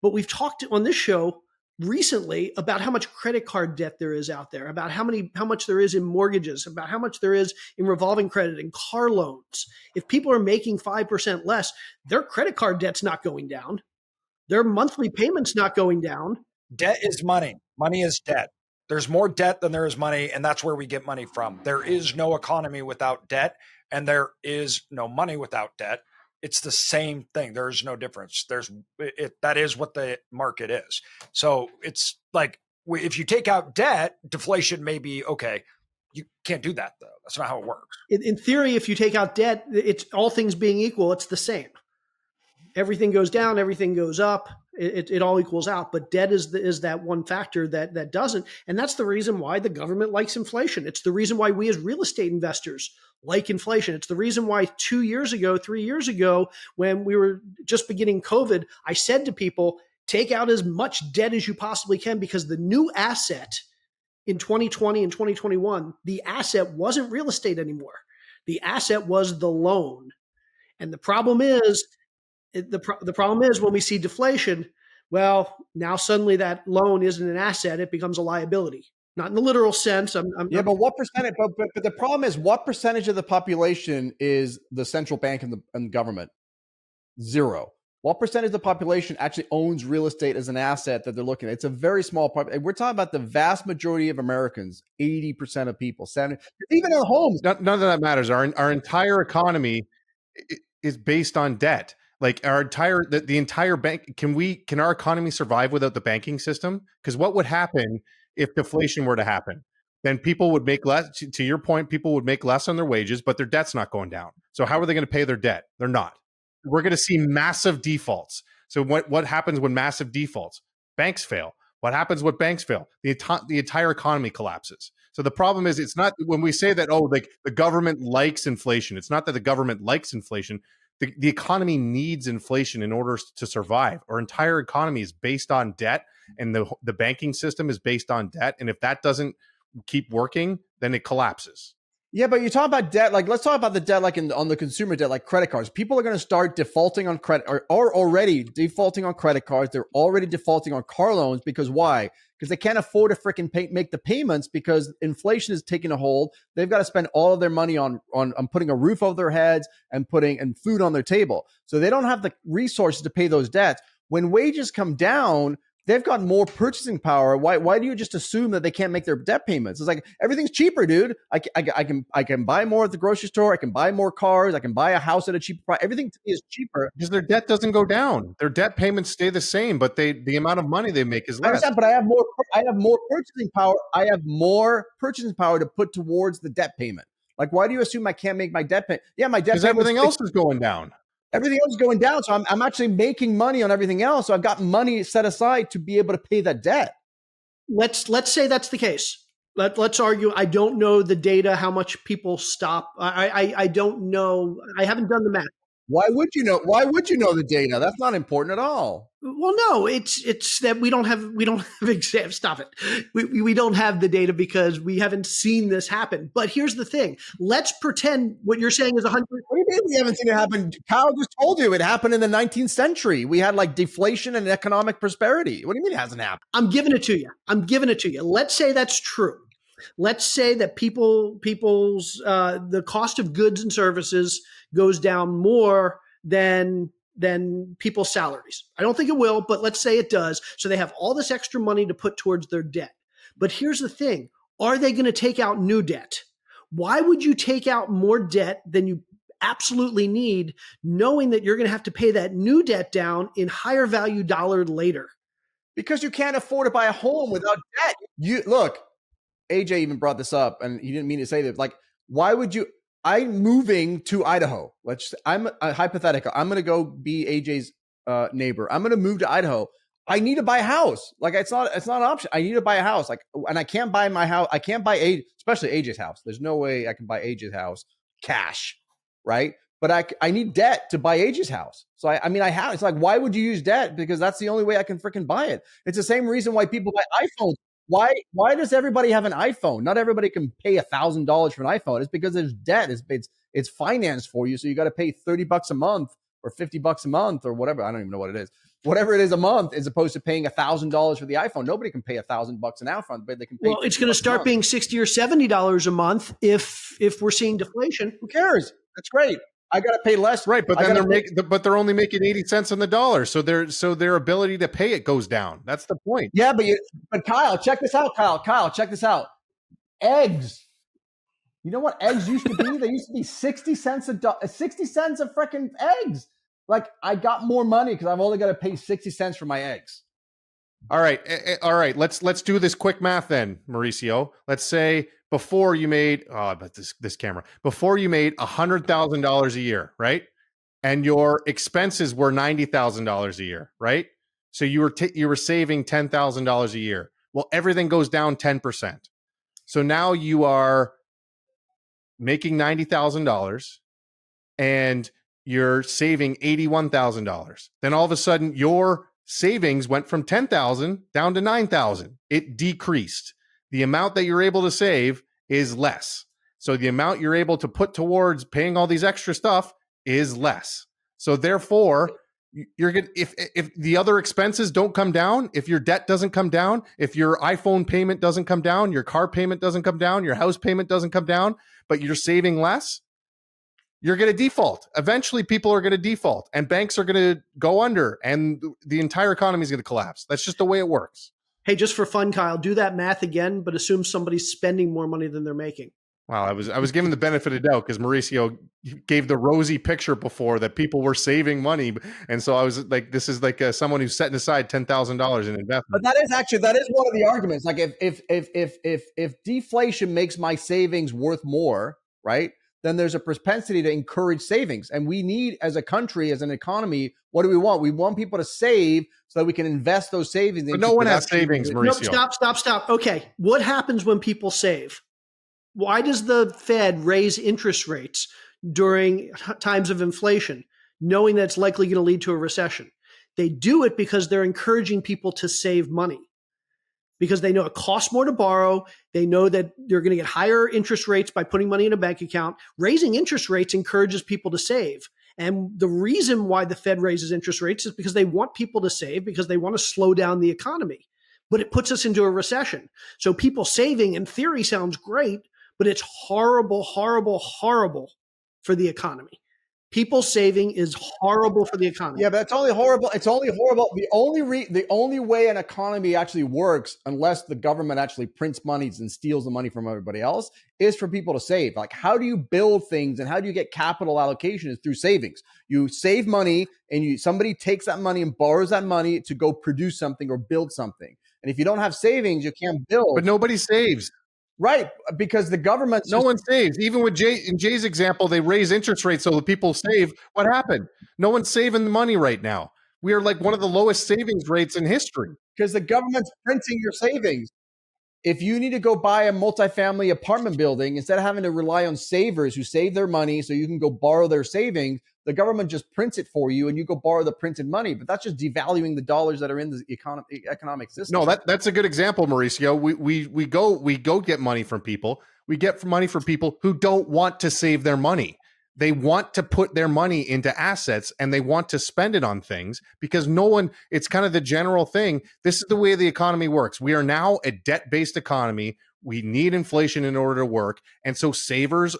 But we've talked on this show recently about how much credit card debt there is out there, about how much there is in mortgages, about how much there is in revolving credit and car loans. If people are making 5% less, their credit card debt's not going down. Their monthly payment's not going down. Debt is money. Money is debt. There's more debt than there is money, and that's where we get money from. There is no economy without debt, and there is no money without debt. It's the same thing. There's no difference. That is what the market is. So it's like, if you take out debt, deflation may be okay. You can't do that though. That's not how it works. In theory, if you take out debt, it's all things being equal, it's the same. Everything goes down, everything goes up. It all equals out, but debt is that one factor that doesn't, and that's the reason why the government likes inflation. It's the reason why we as real estate investors like inflation. It's the reason why 2 years ago, 3 years ago, when we were just beginning COVID, I said to people, take out as much debt as you possibly can, because the new asset in 2020 and 2021, the asset wasn't real estate anymore. The asset was the loan. And the problem is, the problem is when we see deflation, well, now suddenly that loan isn't an asset; it becomes a liability. Not in the literal sense. Yeah, but what percentage? But the problem is, what percentage of the population is the central bank and the government? Zero. What percentage of the population actually owns real estate as an asset that they're looking at? It's a very small part. We're talking about the vast majority of Americans, 80% of people, 70%, even in homes. None of that matters. Our entire economy is based on debt. Like the entire bank, can our economy survive without the banking system? Because what would happen if deflation were to happen? Then people would make less. To your point, people would make less on their wages, but their debt's not going down. So how are they going to pay their debt? They're not. We're going to see massive defaults. So what happens when massive defaults? Banks fail. What happens when banks fail? The entire economy collapses. So the problem is, it's not when we say that, like the government likes inflation. It's not that the government likes inflation. The economy needs inflation in order to survive. Our entire economy is based on debt, and the banking system is based on debt. And if that doesn't keep working, then it collapses. Yeah, but you talk about debt. Like, let's talk about the debt, like on the consumer debt, like credit cards. People are going to start defaulting on credit, or already defaulting on credit cards. They're already defaulting on car loans because why? Because they can't afford to freaking make the payments because inflation is taking a hold. They've got to spend all of their money on putting a roof over their heads and putting food on their table. So they don't have the resources to pay those debts. When wages come down, they've got more purchasing power. Why do you just assume that they can't make their debt payments? It's like, everything's cheaper, dude. I can buy more at the grocery store. I can buy more cars. I can buy a house at a cheaper price. Everything to me is cheaper. Because their debt doesn't go down. Their debt payments stay the same, but the amount of money they make is less. I understand, but I have more purchasing power. I have more purchasing power to put towards the debt payment. Like, why do you assume I can't make my debt payment? Yeah, my debt payment. Because everything else is going down. Everything else is going down. So I'm actually making money on everything else. So I've got money set aside to be able to pay that debt. Let's say that's the case. Let's argue. I don't know the data, how much people stop. I don't know. I haven't done the math. Why would you know? Why would you know the data? That's not important at all. Well, no, it's that we don't have exams. Stop it. We don't have the data because we haven't seen this happen. But here's the thing. Let's pretend what you're saying is 100. What do you mean we haven't seen it happen? Kyle just told you it happened in the 19th century. We had like deflation and economic prosperity. What do you mean it hasn't happened? I'm giving it to you. Let's say that's true. Let's say that people's the cost of goods and services goes down more than people's salaries. I don't think it will, but let's say it does. So they have all this extra money to put towards their debt. But here's the thing. Are they going to take out new debt? Why would you take out more debt than you absolutely need, knowing that you're going to have to pay that new debt down in higher value dollar later? Because you can't afford to buy a home without debt. You look, AJ even brought this up, and he didn't mean to say that. Like, why would you? I'm moving to Idaho. I'm hypothetical. I'm going to go be AJ's neighbor. I'm going to move to Idaho. I need to buy a house. Like, it's not an option. I need to buy a house. Like, and I can't buy my house. I can't buy especially AJ's house. There's no way I can buy AJ's house cash, right? But I need debt to buy AJ's house. So I mean, I have. It's like, why would you use debt? Because that's the only way I can freaking buy it. It's the same reason why people buy iPhones. Why does everybody have an iPhone? Not everybody can pay $1,000 for an iPhone. It's because there's debt. It's financed for you. So you got to pay $30 a month or $50 a month or whatever. I don't even know what it is. Whatever it is a month, as opposed to paying $1,000 for the iPhone. Nobody can pay $1,000 an iPhone, but they can pay. Well, it's going to start being $60 or $70 a month if we're seeing deflation. Who cares? That's great. I got to pay less, right? But then they're only making 80 cents on the dollar, so their ability to pay it goes down. That's the point. Yeah, but Kyle, check this out. Kyle, check this out. Eggs. You know what eggs used to be? They used to be 60 cents a 60 cents a freaking eggs. Like, I got more money because I've only got to pay 60 cents for my eggs. All right. Let's do this quick math then, Mauricio. Let's say before you made before you made $100,000 a year, right? And your expenses were $90,000 a year, right? So you were saving $10,000 a year. Well, everything goes down 10%. So now you are making $90,000 and you're saving $81,000. Then all of a sudden your savings went from 10,000 down to 9,000. It decreased. The amount that you're able to save is less. So the amount you're able to put towards paying all these extra stuff is less. So therefore, you're going if the other expenses don't come down, if your debt doesn't come down, if your iPhone payment doesn't come down, your car payment doesn't come down, your house payment doesn't come down, but you're saving less, you're going to default. Eventually people are going to default and banks are going to go under and the entire economy is going to collapse. That's just the way it works. Hey, just for fun, Kyle, do that math again, but assume somebody's spending more money than they're making. Wow, I was given the benefit of doubt because Mauricio gave the rosy picture before that people were saving money, and so I was like, "This is like someone who's setting aside $10,000 in investment." But that is one of the arguments. Like if deflation makes my savings worth more, right? Then there's a propensity to encourage savings, and we need, as a country, as an economy, what do we want? We want people to save so that we can invest those savings. But no one has savings, Mauricio. Nope, stop. Okay, what happens when people save? Why does the Fed raise interest rates during times of inflation, knowing that it's likely going to lead to a recession? They do it because they're encouraging people to save money, because they know it costs more to borrow. They know that they're going to get higher interest rates by putting money in a bank account. Raising interest rates encourages people to save. And the reason why the Fed raises interest rates is because they want people to save, because they want to slow down the economy. But it puts us into a recession. So people saving, in theory, sounds great, but it's horrible, horrible, horrible for the economy. People saving is horrible for the economy. Yeah, but it's only horrible. It's only horrible. The only way an economy actually works, unless the government actually prints monies and steals the money from everybody else, is for people to save. Like, how do you build things and how do you get capital allocation? Is through savings. You save money and somebody takes that money and borrows that money to go produce something or build something. And if you don't have savings, you can't build. But nobody saves. Right, because the government... No one saves. Even with in Jay's example, they raise interest rates so that people save. What happened? No one's saving the money right now. We are like one of the lowest savings rates in history. Because the government's printing your savings. If you need to go buy a multifamily apartment building, instead of having to rely on savers who save their money so you can go borrow their savings, the government just prints it for you and you go borrow the printed money. But that's just devaluing the dollars that are in the economic system. No, that's a good example, Mauricio. We go get money from people. We get money from people who don't want to save their money. They want to put their money into assets and they want to spend it on things because it's kind of the general thing. This is the way the economy works. We are now a debt-based economy. We need inflation in order to work. And so savers,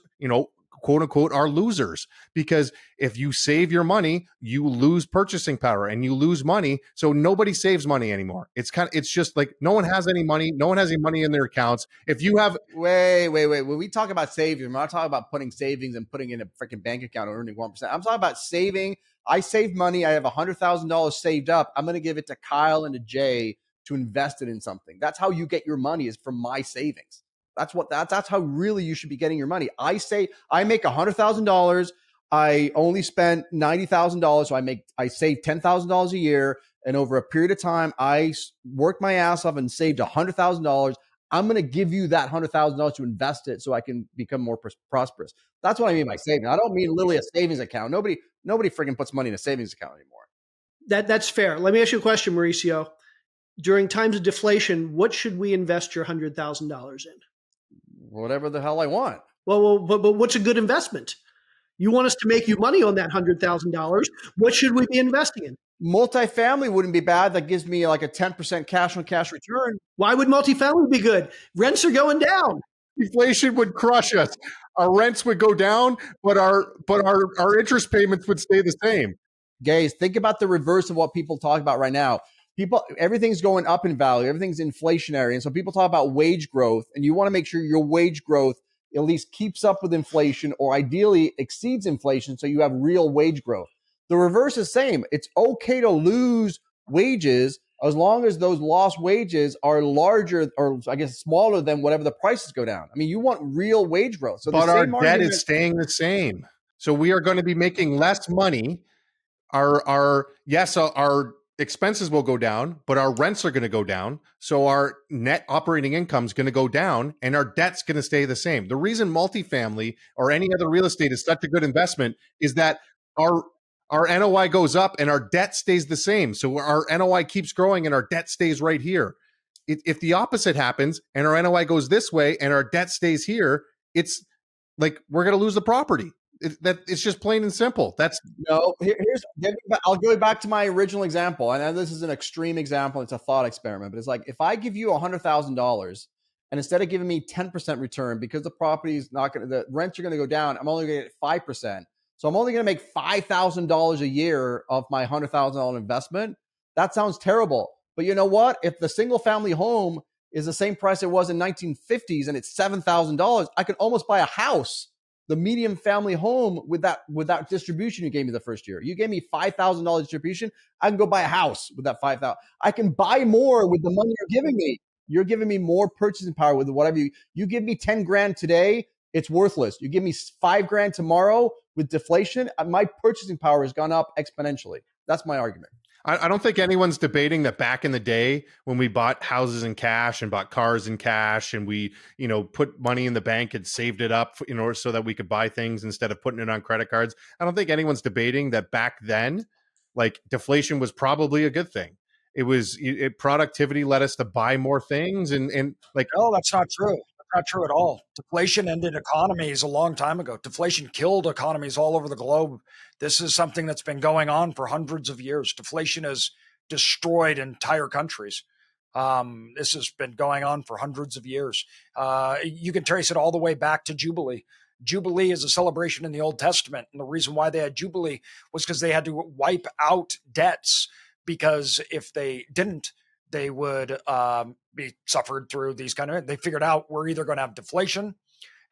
quote unquote, are losers because if you save your money, you lose purchasing power and you lose money. So nobody saves money anymore. It's just like no one has any money. No one has any money in their accounts. If you have wait. When we talk about savings, we're not talking about putting savings and putting in a freaking bank account or earning 1%. I'm talking about saving. I save money. I have $100,000 saved up. I'm going to give it to Kyle and to Jay to invest it in something. That's how you get your money, is from my savings. That's how really you should be getting your money. I make $100,000. I only spend $90,000. So I save $10,000 a year. And over a period of time, I worked my ass off and saved $100,000. I'm going to give you that $100,000 to invest it so I can become more prosperous. That's what I mean by saving. I don't mean literally a savings account. Nobody freaking puts money in a savings account anymore. That's fair. Let me ask you a question, Mauricio. During times of deflation, what should we invest your $100,000 in? Whatever the hell I want. Well, but what's a good investment? You want us to make you money on that $100,000. What should we be investing in? Multifamily wouldn't be bad. That gives me like a 10% cash on cash return. Why would multifamily be good? Rents are going down. Inflation would crush us. Our rents would go down, but our interest payments would stay the same. Guys, think about the reverse of what people talk about right now. Everything's going up in value. Everything's inflationary. And so people talk about wage growth, and you want to make sure your wage growth at least keeps up with inflation or ideally exceeds inflation so you have real wage growth. The reverse is same. It's okay to lose wages as long as those lost wages are larger or I guess smaller than whatever the prices go down. I mean, you want real wage growth. So but our debt is staying the same. So we are going to be making less money. Our expenses will go down, but our rents are going to go down. So our net operating income is going to go down and our debt's going to stay the same. The reason multifamily or any other real estate is such a good investment is that our NOI goes up and our debt stays the same. So our NOI keeps growing and our debt stays right here. If the opposite happens and our NOI goes this way and our debt stays here, it's like we're going to lose the property. It's just plain and simple. That's No, I'll go back to my original example. And this is an extreme example. It's a thought experiment, but it's like, if I give you $100,000 and instead of giving me 10% return because the property is not going to, the rents are going to go down, I'm only going to get 5%. So I'm only going to make $5,000 a year of my $100,000 investment. That sounds terrible. But you know what? If the single family home is the same price it was in 1950s and it's $7,000, I could almost buy a house, the medium family home, with that distribution you gave me the first year. You gave me $5,000 distribution. I can go buy a house with that $5,000. I can buy more with the money you're giving me. You're giving me more purchasing power with whatever you give me 10 grand today. It's worthless. You give me 5 grand tomorrow with deflation. My purchasing power has gone up exponentially. That's my argument. I don't think anyone's debating that back in the day when we bought houses in cash and bought cars in cash and we, put money in the bank and saved it up in order so that we could buy things instead of putting it on credit cards. I don't think anyone's debating that back then, like, deflation was probably a good thing. Productivity led us to buy more things and like, no, that's not true. Not true at all. Deflation ended economies a long time ago. Deflation killed economies all over the globe. This is something that's been going on for hundreds of years. Deflation has destroyed entire countries. This has been going on for hundreds of years. You can trace it all the way back to Jubilee. Jubilee is a celebration in the Old Testament. And the reason why they had Jubilee was because they had to wipe out debts, because if they didn't, they would be suffered through these kind of. They figured out we're either going to have deflation,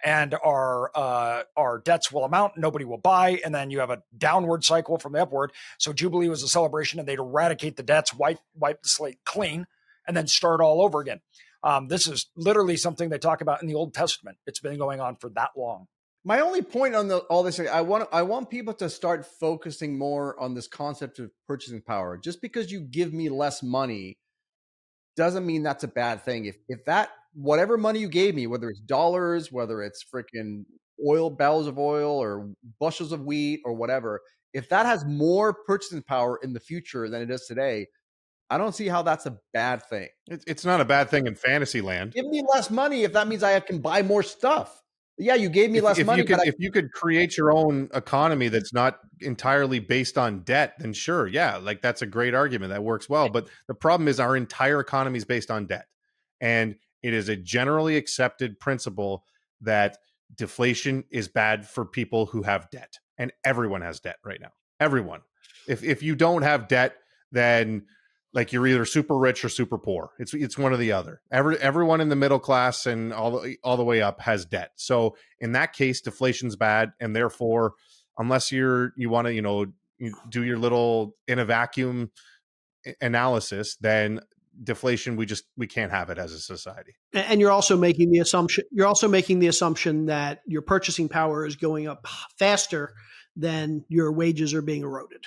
and our debts will amount, nobody will buy, and then you have a downward cycle from the upward. So Jubilee was a celebration, and they'd eradicate the debts, wipe the slate clean, and then start all over again. This is literally something they talk about in the Old Testament. It's been going on for that long. My only point on all this, I want people to start focusing more on this concept of purchasing power. Just because you give me less money doesn't mean that's a bad thing. If that, whatever money you gave me, whether it's dollars, whether it's freaking barrels of oil or bushels of wheat or whatever, if that has more purchasing power in the future than it is today, I don't see how that's a bad thing. It's not a bad thing in fantasy land. Give me less money if that means I can buy more stuff. Yeah, you gave me less money. If you could create your own economy that's not entirely based on debt, then sure, yeah, like that's a great argument. That works well. But the problem is our entire economy is based on debt. And it is a generally accepted principle that deflation is bad for people who have debt. And everyone has debt right now. Everyone. If you don't have debt, then like you're either super rich or super poor. It's one or the other. Everyone in the middle class and all the way up has debt. So in that case, deflation's bad, and therefore, unless you want to you do your little in a vacuum analysis, then deflation we can't have it as a society. And you're also making the assumption that your purchasing power is going up faster than your wages are being eroded.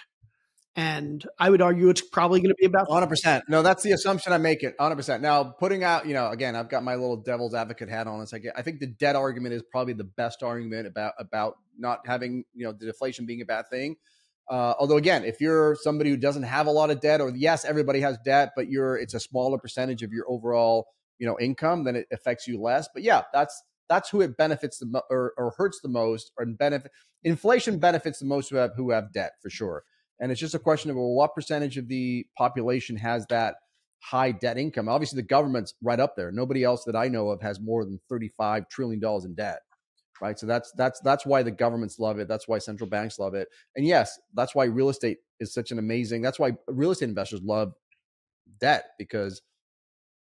And I would argue it's probably going to be about 100%. No, that's the assumption I'm making. 100%. Now, putting out, again, I've got my little devil's advocate hat on. It's like, I think the debt argument is probably the best argument about not having, the deflation being a bad thing. Although, again, if you're somebody who doesn't have a lot of debt, or yes, everybody has debt, but it's a smaller percentage of your overall, income, then it affects you less. But yeah, that's who it benefits or hurts the most, or inflation benefits the most who have debt, for sure. And it's just a question of, well, what percentage of the population has that high debt income? Obviously, the government's right up there. Nobody else that I know of has more than $35 trillion in debt, right? So that's why the governments love it. That's why central banks love it. And yes, that's why real estate is such an amazing. That's why real estate investors love debt, because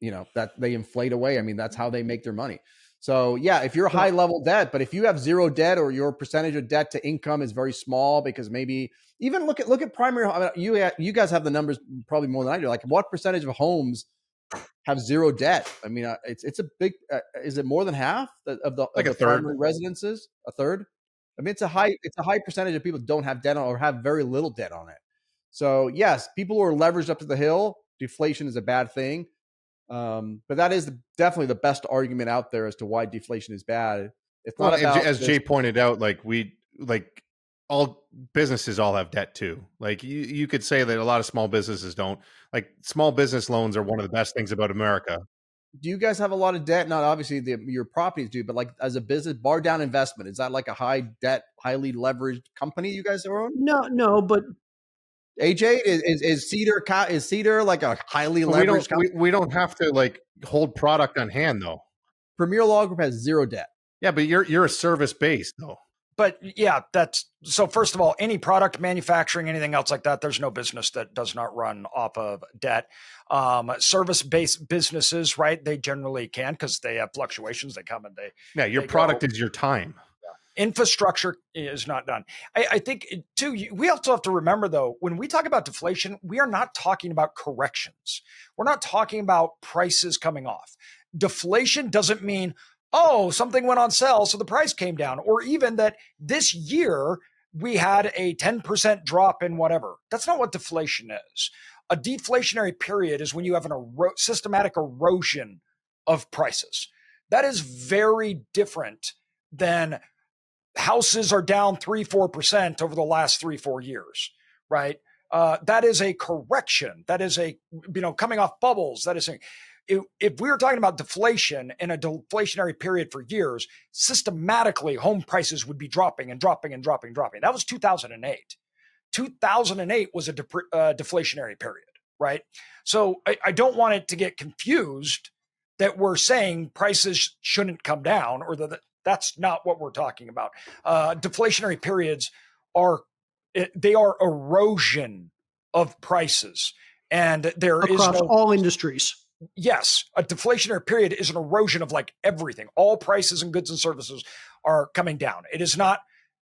that they inflate away. I mean, that's how they make their money. So yeah, if you're high level debt, but if you have zero debt, or your percentage of debt to income is very small, because maybe even look at primary. I mean, you guys have the numbers probably more than I do. Like, what percentage of homes have zero debt? I mean, it's a big. Is it more than half of the like of a the third? primary residences? A third? I mean, it's a high percentage of people don't have debt or have very little debt on it. So yes, people who are leveraged up to the hill, deflation is a bad thing. But that is definitely the best argument out there as to why deflation is bad. It's not about, as Jay pointed out, all businesses all have debt too. Like you could say that a lot of small businesses don't. Like small business loans are one of the best things about America. do you guys have a lot of debt? Not obviously your properties do, but like as a business, bar down investment, is that like a high debt, highly leveraged company you guys are on? No, but AJ, is Cedar like a highly But leveraged company? we don't have to like hold product on hand though. Premier Law Group has zero debt. Yeah, but you're a service based though. But yeah, that's so. First of all, any product manufacturing, anything else like that, there's no business that does not run off of debt. Service-based businesses, right? They generally can because they have fluctuations. They come and they. Yeah, your product is your time. Infrastructure is not done. I think too. We also have to remember though, when we talk about deflation, we are not talking about corrections. We're not talking about prices coming off. Deflation doesn't mean, oh, something went on sale, so the price came down, or even that this year we had a 10% drop in whatever. That's not what deflation is. A deflationary period is when you have an systematic erosion of prices. That is very different than houses are down 3-4% over the last 3-4 years, right? That is a correction. That is a, coming off bubbles. That is if we were talking about deflation in a deflationary period for years, systematically home prices would be dropping and dropping and dropping and dropping. That was 2008. 2008 was a deflationary period, right? So I don't want it to get confused that we're saying prices shouldn't come down, or that that's not what we're talking about. Deflationary periods are erosion of prices, and there across is no, all industries. Yes, a deflationary period is an erosion of like everything. All prices and goods and services are coming down. It is not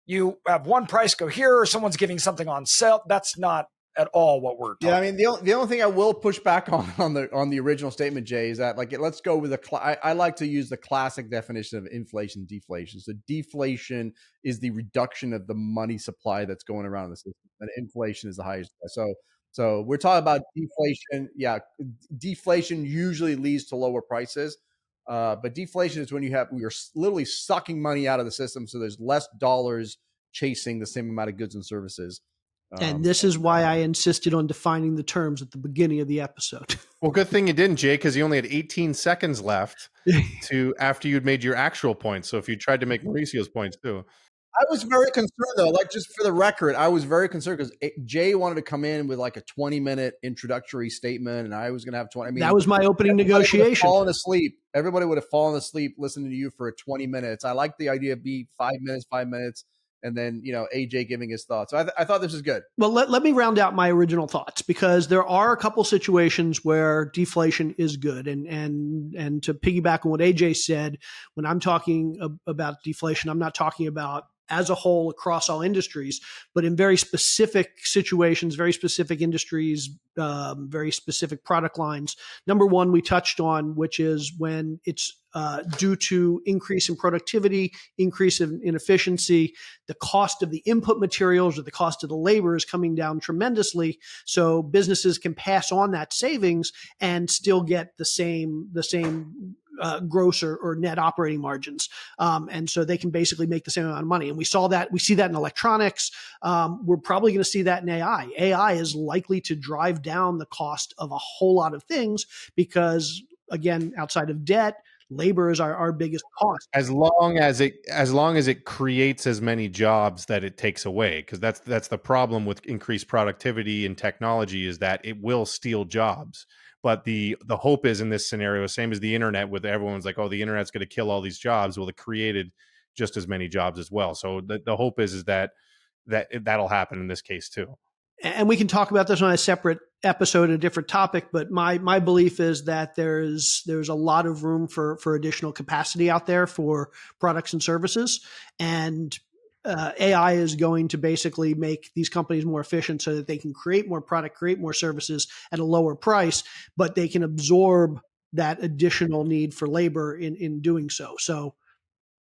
you have one price go here, or someone's giving something on sale. That's not at all what we're talking. Yeah, I mean the only thing I will push back on the original statement, Jay, is that let's go with I like to use the classic definition of inflation deflation. So deflation is the reduction of the money supply that's going around in the system, and inflation is the highest. So we're talking about deflation. Yeah, deflation usually leads to lower prices, but deflation is when we are literally sucking money out of the system, so there's less dollars chasing the same amount of goods and services. And this is why I insisted on defining the terms at the beginning of the episode. Well, good thing you didn't, Jay, because you only had 18 seconds left after you'd made your actual points. So if you tried to make Mauricio's points too. I was very concerned though, like just for the record, I was very concerned because Jay wanted to come in with like a 20-minute introductory statement, and I was going to have 20. I mean, that was my opening negotiation. Fallen asleep. Everybody would have fallen asleep listening to you for 20 minutes. I like the idea of be 5 minutes. And then, AJ giving his thoughts. So I thought this was good. Well, let me round out my original thoughts, because there are a couple situations where deflation is good. And to piggyback on what AJ said, when I'm talking about deflation, I'm not talking about as a whole across all industries, but in very specific situations, very specific industries, very specific product lines. Number one, we touched on, which is when it's due to increase in productivity, increase in efficiency, the cost of the input materials or the cost of the labor is coming down tremendously. So businesses can pass on that savings and still get the same gross or net operating margins. And so they can basically make the same amount of money. And we see that in electronics. We're probably going to see that in AI. AI is likely to drive down the cost of a whole lot of things because, again, outside of debt, labor is our biggest cost. As long as it creates as many jobs that it takes away, because that's the problem with increased productivity and technology, is that it will steal jobs. But the hope is in this scenario, same as the internet, with everyone's like, oh, the internet's going to kill all these jobs. Well, it created just as many jobs as well. So the hope is that'll happen in this case too. And we can talk about this on a separate episode, a different topic. But my belief is that there's a lot of room for additional capacity out there for products and services. And AI is going to basically make these companies more efficient so that they can create more product, create more services at a lower price, but they can absorb that additional need for labor in doing so. So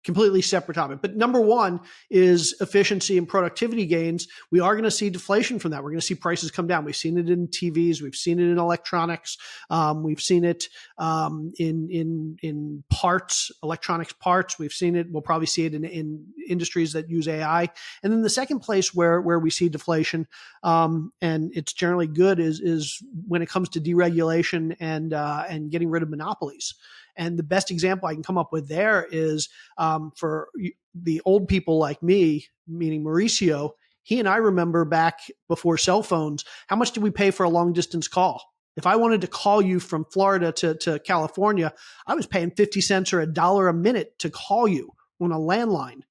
completely separate topic. But number one is efficiency and productivity gains. We are going to see deflation from that. We're going to see prices come down. We've seen it in TVs. We've seen it in electronics. We've seen it in parts, electronics parts. We've seen it. We'll probably see it in industries that use AI. And then the second place where we see deflation, and it's generally good, is when it comes to deregulation and getting rid of monopolies. And the best example I can come up with there is for the old people like me, meaning Mauricio. He and I remember back before cell phones, how much did we pay for a long distance call? If I wanted to call you from Florida to California, I was paying 50 cents or $1 a minute to call you on a landline.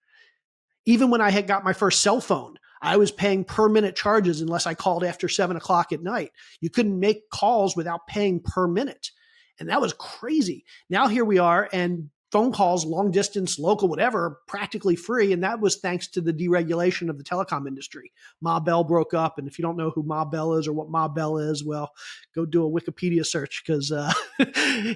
Even when I had got my first cell phone, I was paying per minute charges unless I called after 7 o'clock at night. You couldn't make calls without paying per minute. And that was crazy. Now here we are, and phone calls, long distance, local, whatever, are practically free. And that was thanks to the deregulation of the telecom industry. Ma Bell broke up. And if you don't know who Ma Bell is or what Ma Bell is, well, go do a Wikipedia search because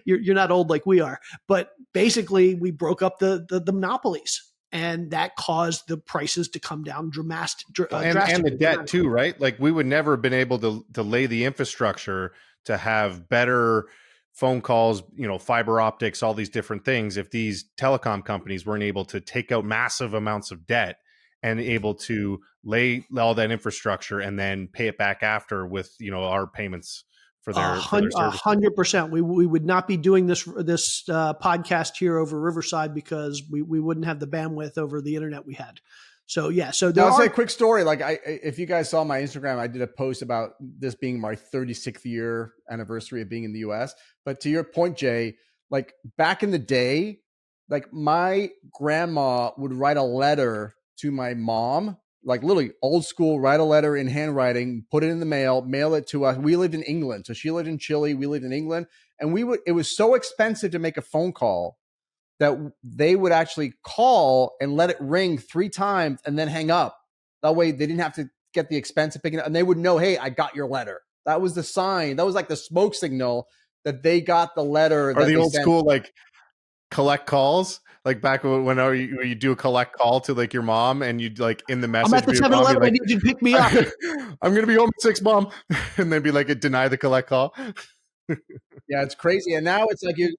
you're not old like we are. But basically, we broke up the monopolies. And that caused the prices to come down drastically. And the debt too, right? Like we would never have been able to lay the infrastructure to have better phone calls, fiber optics, all these different things, if these telecom companies weren't able to take out massive amounts of debt and able to lay all that infrastructure and then pay it back after with, our payments for their services. 100%. We would not be doing this podcast here over Riverside because we wouldn't have the bandwidth over the internet we had. So yeah, I'll say a quick story. Like if you guys saw my Instagram, I did a post about this being my 36th year anniversary of being in the US. But to your point, Jay, like back in the day, like my grandma would write a letter to my mom, like literally old school, write a letter in handwriting, put it in the mail it to us. We lived in England. So she lived in Chile. We lived in England. And it was so expensive to make a phone call that they would actually call and let it ring 3 times and then hang up. That way they didn't have to get the expense of picking it up, and they would know, hey, I got your letter. That was the sign. That was like the smoke signal that they got the letter. Or the old school, like collect calls, like back when you do a collect call to like your mom and you'd like in the message. I'm at the 7-Eleven. I need you to pick me up. I'm going to be home at 6, Mom. And then be like, deny the collect call. Yeah, it's crazy. And now it's like you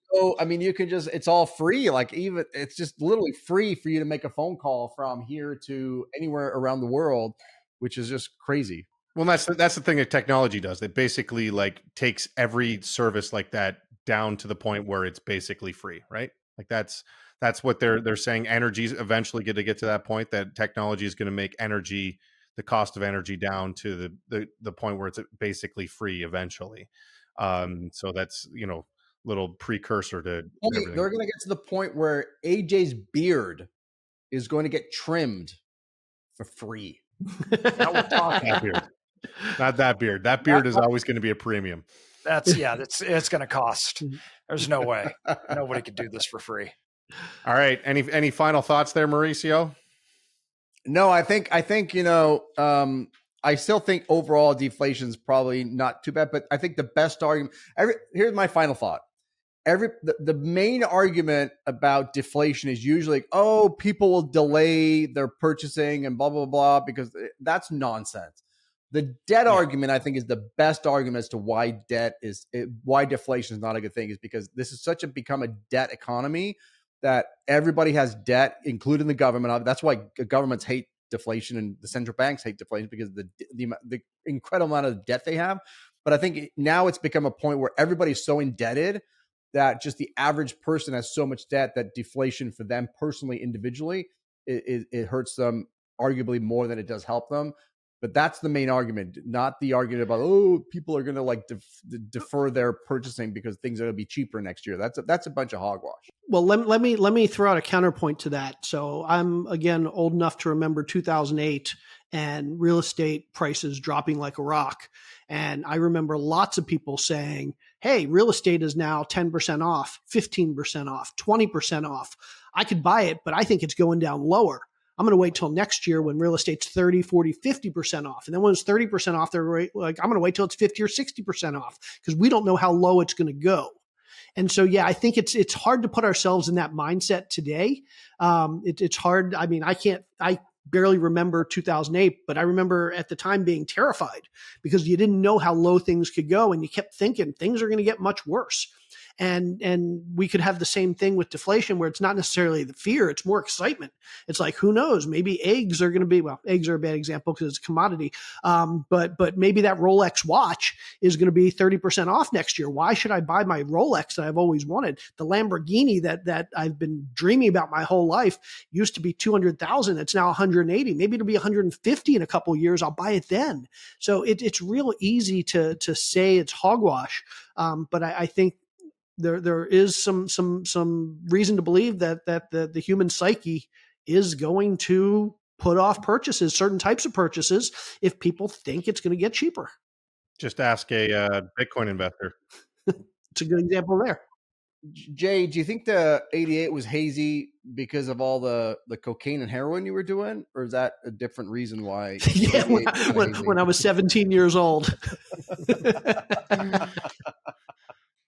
can just, it's all free. Like it's just literally free for you to make a phone call from here to anywhere around the world, which is just crazy. Well, that's the thing that technology does. It basically like takes every service like that down to the point where it's basically free, right? Like that's what they're saying. Energy's eventually going to get to that point that technology is going to make the cost of energy down to the point where it's basically free eventually. So that's, little precursor to everything. They're going to get to the point where AJ's beard is going to get trimmed for free. Now we're talking. That beard. Not that beard. That beard is always going to be a premium. It's going to cost. There's no way. Nobody could do this for free. All right. Any final thoughts there, Mauricio? No, I think, I still think overall deflation is probably not too bad, but I think the best argument, here's my final thought. The main argument about deflation is usually, people will delay their purchasing and blah, blah, blah, because that's nonsense. The debt argument, I think, is the best argument as to why why deflation is not a good thing, is because this is become a debt economy that everybody has debt, including the government. That's why governments hate deflation and the central banks hate deflation, because of the incredible amount of debt they have. But I think now it's become a point where everybody's so indebted that just the average person has so much debt that deflation for them personally, individually, it hurts them arguably more than it does help them. But that's the main argument, not the argument about, people are going to defer their purchasing because things are going to be cheaper next year. That's a bunch of hogwash. Well, let me throw out a counterpoint to that. So I'm, again, old enough to remember 2008 and real estate prices dropping like a rock. And I remember lots of people saying, hey, real estate is now 10% off, 15% off, 20% off. I could buy it, but I think it's going down lower. I'm going to wait till next year when real estate's 30, 40, 50% off. And then when it's 30% off, they're like, I'm going to wait till it's 50 or 60% off because we don't know how low it's going to go. And so, yeah, I think it's hard to put ourselves in that mindset today. It's hard. I mean, I barely remember 2008, but I remember at the time being terrified because you didn't know how low things could go, and you kept thinking things are going to get much worse. And we could have the same thing with deflation, where it's not necessarily the fear, it's more excitement. It's like, who knows, maybe eggs are going to be, well, eggs are a bad example because it's a commodity. But maybe that Rolex watch is going to be 30% off next year. Why should I buy my Rolex that I've always wanted? The Lamborghini that I've been dreaming about my whole life used to be 200,000. It's now 180. Maybe it'll be 150 in a couple of years. I'll buy it then. So it's real easy to say it's hogwash. But I think there is some reason to believe that the human psyche is going to put off purchases, certain types of purchases, if people think it's going to get cheaper. Just ask a Bitcoin investor. It's a good example there. Jay, do you think the 88 was hazy because of all the cocaine and heroin you were doing, or is that a different reason why? Yeah, when I was 17 years old.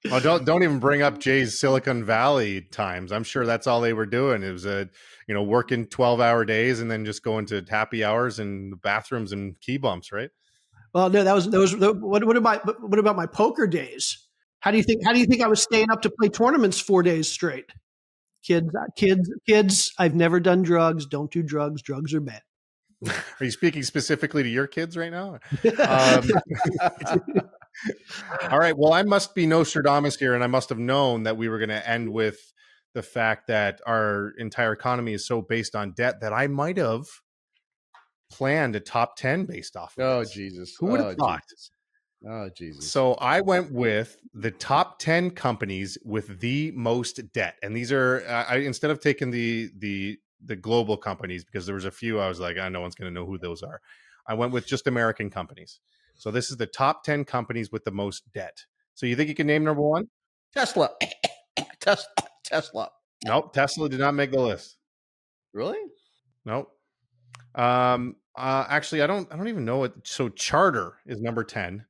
Oh, don't even bring up Jay's Silicon Valley times. I'm sure that's all they were doing. It was working 12-hour days and then just going to happy hours and the bathrooms and key bumps, right? Well, no, that was what about my poker days? How do you think I was staying up to play tournaments 4 days straight? Kids, I've never done drugs. Don't do drugs. Drugs are bad. Are you speaking specifically to your kids right now? All right. Well, I must be Nostradamus here, and I must have known that we were going to end with the fact that our entire economy is so based on debt that I might have planned a top 10 based off of Oh, this. Jesus. Who would have thought? Jesus. Oh, Jesus. So I went with the top 10 companies with the most debt. And these are, instead of taking the global companies, because there was a few, I was like, no one's going to know who those are. I went with just American companies. So this is the top 10 companies with the most debt. So you think you can name number one? Tesla. Tesla. Nope. Tesla did not make the list. Really? Nope. Actually, I don't even know it. So Charter is number 10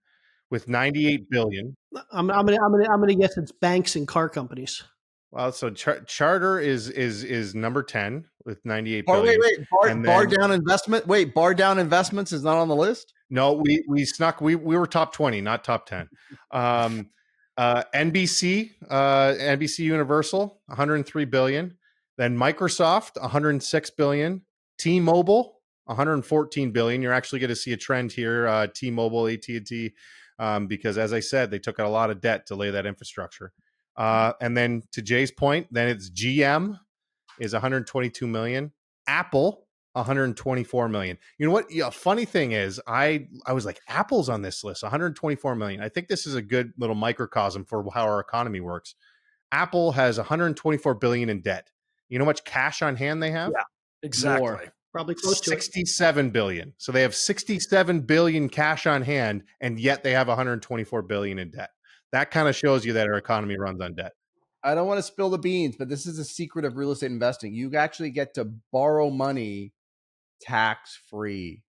with 98 billion. I'm gonna guess it's banks and car companies. Well, so Charter is number 10 with 98 billion. Wait. Bar Down Investment. Wait, Bar Down Investments is not on the list? No, we snuck. We were top 20, not top 10. NBC Universal, 103 billion. Then Microsoft, 106 billion. T-Mobile, 114 billion. You're actually going to see a trend here. T-Mobile, AT&T, because as I said, they took out a lot of debt to lay that infrastructure. And then to Jay's point, then it's GM is 122 million. Apple, 124 million. You know what? Yeah, funny thing is, I was like, Apple's on this list, 124 million. I think this is a good little microcosm for how our economy works. Apple has 124 billion in debt. You know how much cash on hand they have? Yeah, exactly. More. Probably close to 67 billion. So they have 67 billion cash on hand, and yet they have 124 billion in debt. That kind of shows you that our economy runs on debt. I don't want to spill the beans, but this is the secret of real estate investing. You actually get to borrow money tax-free.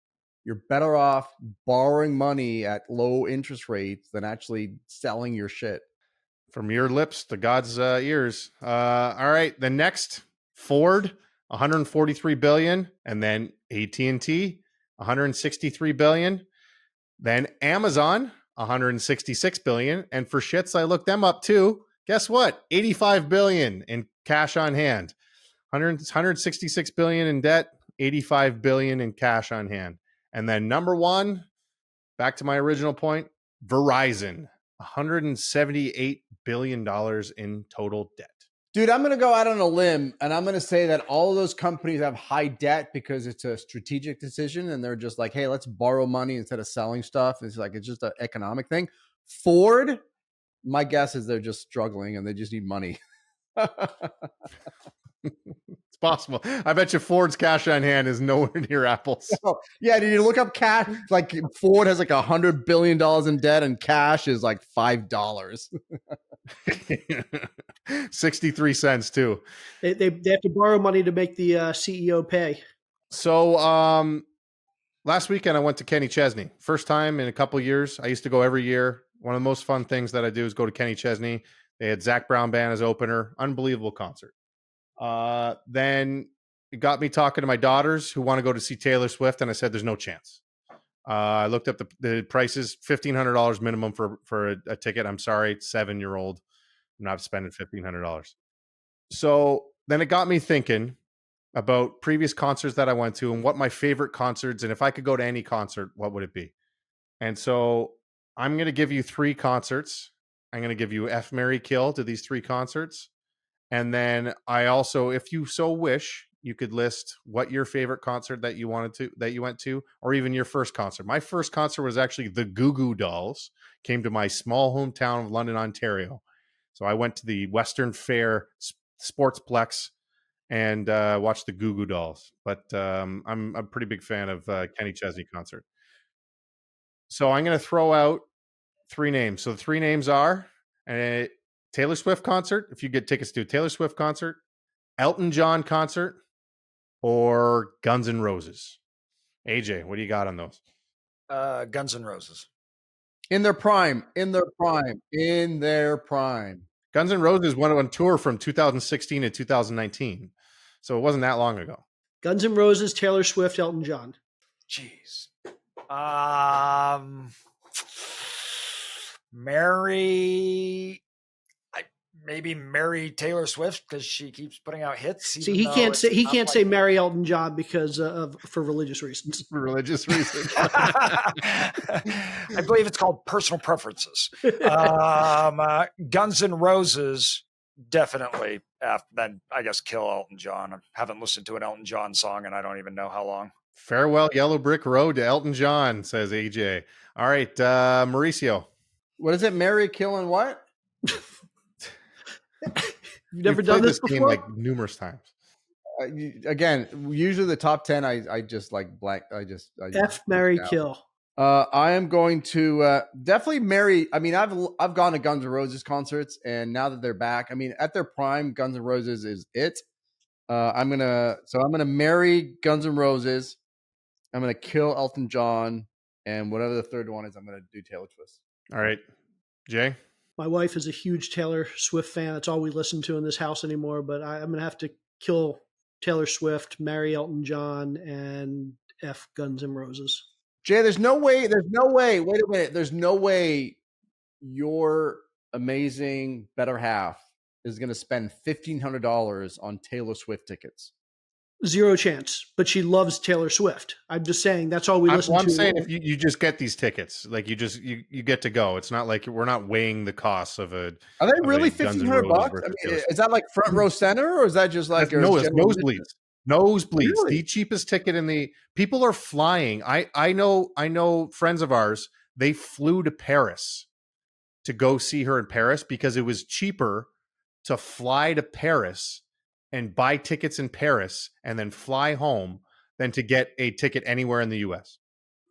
You're better off borrowing money at low interest rates than actually selling your shit. From your lips to God's ears. All right. The next, Ford, 143 billion, and then AT&T, 163 billion. Then Amazon, 166 billion. And for shits, I looked them up too. Guess what? 85 billion in cash on hand. 166 billion in debt, 85 billion in cash on hand. And then number one, back to my original point, Verizon, $178 billion in total debt. Dude, I'm going to go out on a limb and I'm going to say that all of those companies have high debt because it's a strategic decision and they're just like, hey, let's borrow money instead of selling stuff. It's like, it's just an economic thing. Ford, my guess is they're just struggling and they just need money. It's possible. I bet you Ford's cash on hand is nowhere near Apple's. Oh, yeah, did you look up cash? Like Ford has like $100 billion in debt and cash is like $5. 63 cents too. They have to borrow money to make the CEO pay. So last weekend I went to Kenny Chesney. First time in a couple of years. I used to go every year. One of the most fun things that I do is go to Kenny Chesney. They had Zach Brown Band as opener. Unbelievable concert. Then it got me talking to my daughters who want to go to see Taylor Swift, and I said, there's no chance. I looked up the prices, $1,500 minimum for a ticket. I'm sorry, 7-year-old. I'm not spending $1,500. So then it got me thinking about previous concerts that I went to and what my favorite concerts, and if I could go to any concert, what would it be? And so I'm going to give you 3 concerts. I'm going to give you F, Marry, Kill to these 3 concerts. And then I also, if you so wish, you could list what your favorite concert that you went to, or even your first concert. My first concert was actually the Goo Goo Dolls, came to my small hometown of London, Ontario. So I went to the Western Fair Sportsplex and watched the Goo Goo Dolls. But I'm a pretty big fan of Kenny Chesney concert. So I'm going to throw out 3 names. So the 3 names are Taylor Swift concert, if you get tickets to a Taylor Swift concert, Elton John concert, or Guns N' Roses. AJ, what do you got on those? Guns N' Roses. In their prime. Guns N' Roses went on tour from 2016 to 2019. So it wasn't that long ago. Guns N' Roses, Taylor Swift, Elton John. Jeez. Maybe marry Taylor Swift because she keeps putting out hits. See, he can't say marry Elton John because for religious reasons. For religious reasons. I believe it's called personal preferences. Guns N' Roses, definitely. Then I guess kill Elton John. I haven't listened to an Elton John song and I don't even know how long. Farewell Yellow Brick Road to Elton John, says AJ. All right, Mauricio. What is it? Marry, kill, and what? You've never done this before? Game like numerous times. Again, usually the top 10, I just like blank. I F, marry, kill. I am going to definitely marry. I mean, I've gone to Guns N' Roses concerts, and now that they're back, I mean, at their prime, Guns N' Roses is it. I'm gonna marry Guns N' Roses. I'm gonna kill Elton John, and whatever the third one is, I'm gonna do Taylor Swift. All right, Jay. My wife is a huge Taylor Swift fan. That's all we listen to in this house anymore. But I'm going to have to kill Taylor Swift, marry Elton John, and F Guns N' Roses. Jay, there's no way. Wait a minute. There's no way your amazing better half is going to spend $1,500 on Taylor Swift tickets. Zero chance. But she loves Taylor Swift. I'm just saying that's all we listen to. I'm saying if you just get these tickets, like you get to go. It's not like we're not weighing the costs of a. Are they really $1,500? I mean, is that like front row center, or is that just like nosebleeds? Nosebleeds. Really? The cheapest ticket in the. People are flying. I know friends of ours. They flew to Paris to go see her in Paris because it was cheaper to fly to Paris and buy tickets in Paris and then fly home than to get a ticket anywhere in the US.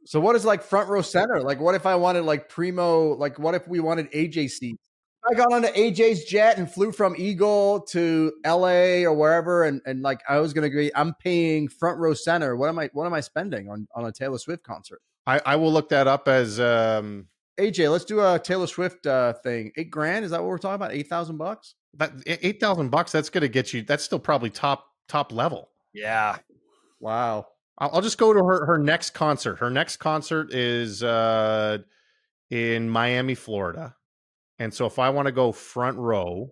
So what is like front row center? Like what if I wanted like primo, like what if we wanted AJ seats? I got onto AJ's jet and flew from Eagle to LA or wherever. And like, I was going to agree, I'm paying front row center. What am I spending on a Taylor Swift concert? I will look that up as, AJ, let's do a Taylor Swift thing. $8,000. Is that what we're talking about? $8,000? That $8,000, that's going to get you. That's still probably top level. Yeah. Wow. I'll just go to her next concert. Her next concert is in Miami, Florida. And so if I want to go front row,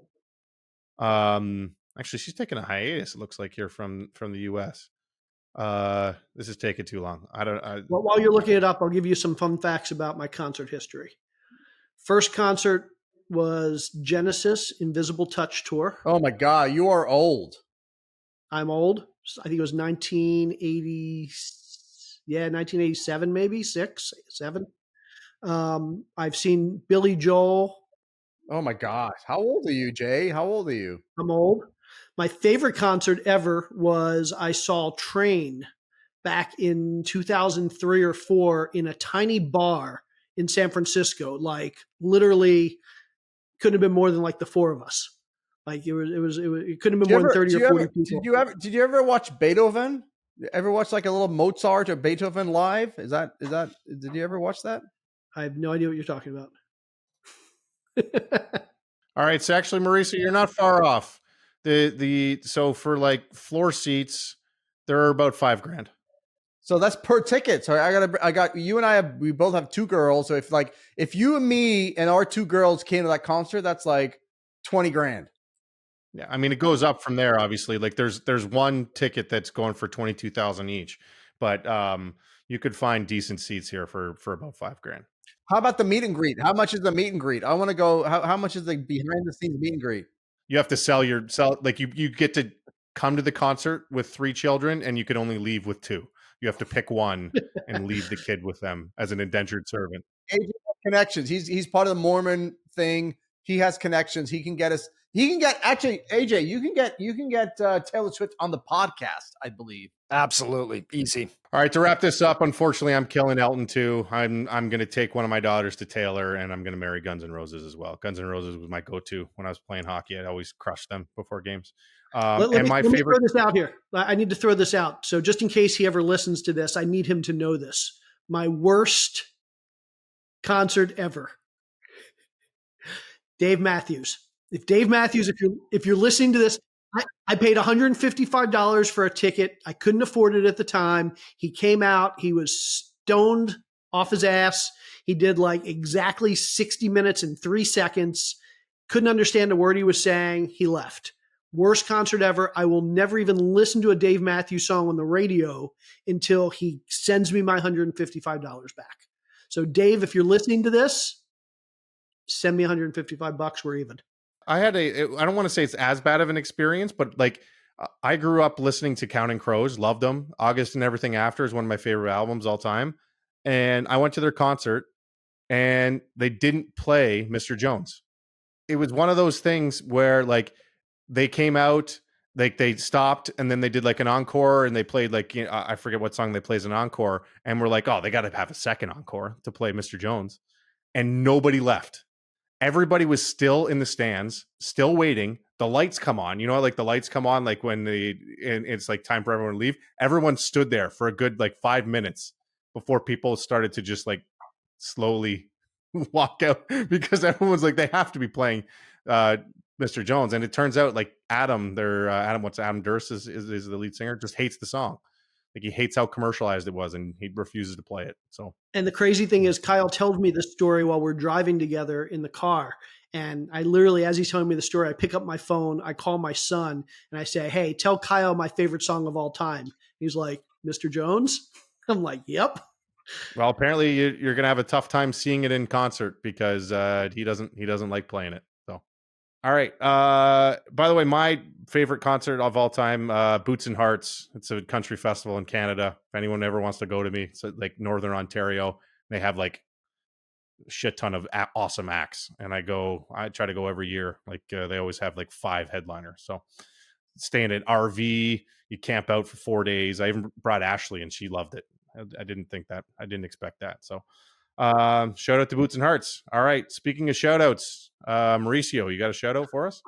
actually she's taking a hiatus. It looks like here from the US. This is taking too long. Well, while you're looking it up, I'll give you some fun facts about my concert history. First concert was Genesis Invisible Touch Tour. Oh my God, you are old. I'm old. I think it was 1987, maybe 6, 7. I've seen Billy Joel. Oh my gosh. How old are you, Jay? How old are you? I'm old. My favorite concert ever was I saw Train back in 2003 or 4 in a tiny bar in San Francisco. Like literally couldn't have been more than like the 4 of us. Like it couldn't have been more than 30 or 40 people. Did you ever watch Beethoven? Ever watch like a little Mozart or Beethoven live? Did you ever watch that? I have no idea what you're talking about. All right, so actually, Mauricio, you're not far off. So for like floor seats, they're about $5,000. So that's per ticket. So I got you and we both have two girls. So if you and me and our two girls came to that concert, that's like $20,000. Yeah, I mean it goes up from there. Obviously, like there's one ticket that's going for 22,000 each, but you could find decent seats here for about $5,000. How about the meet and greet? How much is the meet and greet? I want to go. How much is the behind the scenes meet and greet? You have to sell like you get to come to the concert with 3 children, and you can only leave with 2. You have to pick one and leave the kid with them as an indentured servant. AJ has connections. He's part of the Mormon thing. He has connections. He can get us. He can get actually AJ. You can get Taylor Swift on the podcast, I believe. Absolutely easy. All right, to wrap this up, unfortunately, I'm killing Elton too. I'm going to take one of my daughters to Taylor, and I'm going to marry Guns N' Roses as well. Guns N' Roses was my go-to when I was playing hockey. I'd always crush them before games. Let me throw this out here. I need to throw this out. So just in case he ever listens to this, I need him to know this. My worst concert ever. Dave Matthews. If Dave Matthews, if you're listening to this, I paid $155 for a ticket. I couldn't afford it at the time. He came out. He was stoned off his ass. He did like exactly 60 minutes and 3 seconds. Couldn't understand a word he was saying. He left. Worst concert ever. I will never even listen to a Dave Matthews song on the radio until he sends me my $155 back. So Dave, if you're listening to this, send me $155. We're even. I don't want to say it's as bad of an experience, but like I grew up listening to Counting Crows, loved them. August and Everything After is one of my favorite albums all time. And I went to their concert and they didn't play Mr. Jones. It was one of those things where like they came out, like they stopped and then they did like an encore and they played like, you know, I forget what song they play as an encore. And we're like, oh, they got to have a second encore to play Mr. Jones. And nobody left. Everybody was still in the stands, still waiting. The lights come on. You know, like the lights come on, like when it's like time for everyone to leave. Everyone stood there for a good like 5 minutes before people started to just like slowly walk out because everyone's like, they have to be playing Mr. Jones. And it turns out like Adam Durst is the lead singer, just hates the song. Like he hates how commercialized it was and he refuses to play it. So, and the crazy thing is Kyle tells me this story while we're driving together in the car. And I literally, as he's telling me the story, I pick up my phone, I call my son and I say, hey, tell Kyle my favorite song of all time. He's like, Mr. Jones? I'm like, yep. Well, apparently you're going to have a tough time seeing it in concert because he doesn't like playing it. So, all right. By the way, my favorite concert of all time, Boots and Hearts. It's a country festival in Canada. If anyone ever wants to go to me, it's like Northern Ontario. They have like a shit ton of awesome acts, and I try to go every year. Like they always have like 5 headliners. So stay in an RV, you camp out for 4 days. I even brought Ashley, and she loved it. I didn't expect that. So shout out to Boots and Hearts. All right. Speaking of shout outs, Mauricio, you got a shout out for us?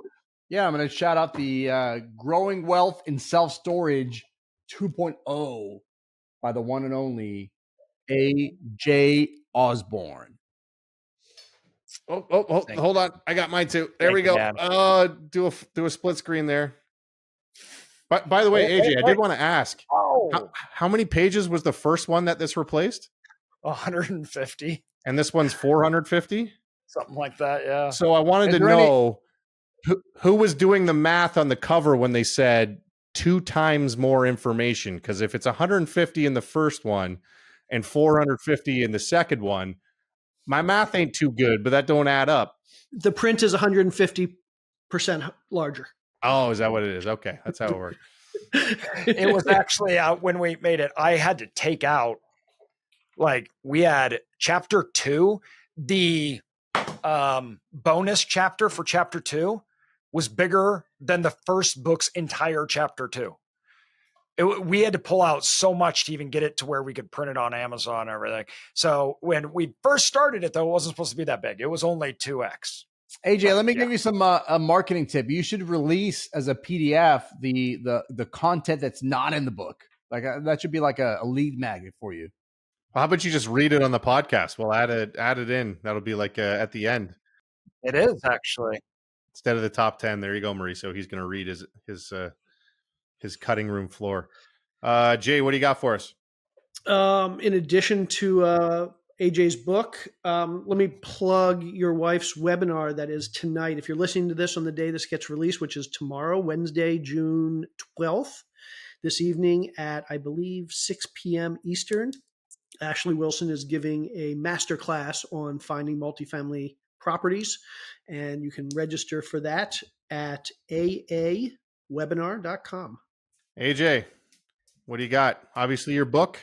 Yeah, I'm going to shout out the Growing Wealth in Self-Storage 2.0 by the one and only A.J. Osborne. Oh, hold on. I got mine too. There we go. Do a split screen there. But by the way, AJ, I did want to ask, how many pages was the first one that this replaced? 150. And this one's 450? Something like that, yeah. So I wanted to know who was doing the math on the cover when they said 2 times more information? Because if it's 150 in the first one and 450 in the second one, my math ain't too good, but that don't add up. The print is 150% larger. Oh, is that what it is? Okay, that's how it works. It was actually when we made it, I had to take out, like, we had chapter 2, the bonus chapter for chapter 2 was bigger than the first book's entire chapter 2. We had to pull out so much to even get it to where we could print it on Amazon and everything. So when we first started it, though, it wasn't supposed to be that big. It was only 2x. AJ, let me give you some a marketing tip. You should release as a PDF the content that's not in the book. Like that should be like a lead magnet for you. How about you just read it on the podcast? We'll add it in. That'll be like at the end. It is actually. instead of the top 10. There you go, Mauricio. He's going to read his cutting room floor. Jay, what do you got for us? In addition to AJ's book, let me plug your wife's webinar that is tonight. If you're listening to this on the day this gets released, which is tomorrow, Wednesday, June 12th, this evening at, I believe, 6 p.m. Eastern, Ashley Wilson is giving a masterclass on finding multifamily properties, and you can register for that at aawebinar.com. AJ, what do you got? Obviously, your book.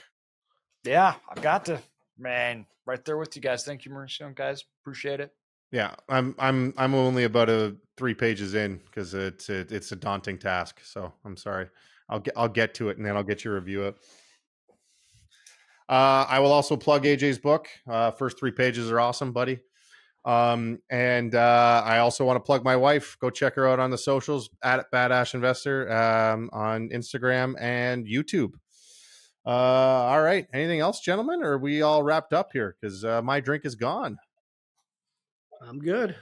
Yeah, I've got to, man, right there with you guys. Thank you, Mauricio, guys. Appreciate it. Yeah, I'm only about 3 pages in because it's a daunting task. So I'm sorry. I'll get to it and then I'll get your review up. I will also plug AJ's book. First 3 pages are awesome, buddy. And I also want to plug my wife. Go check her out on the socials at Badass Investor on Instagram and YouTube. All right. Anything else, gentlemen? Or are we all wrapped up here? Because my drink is gone. I'm good.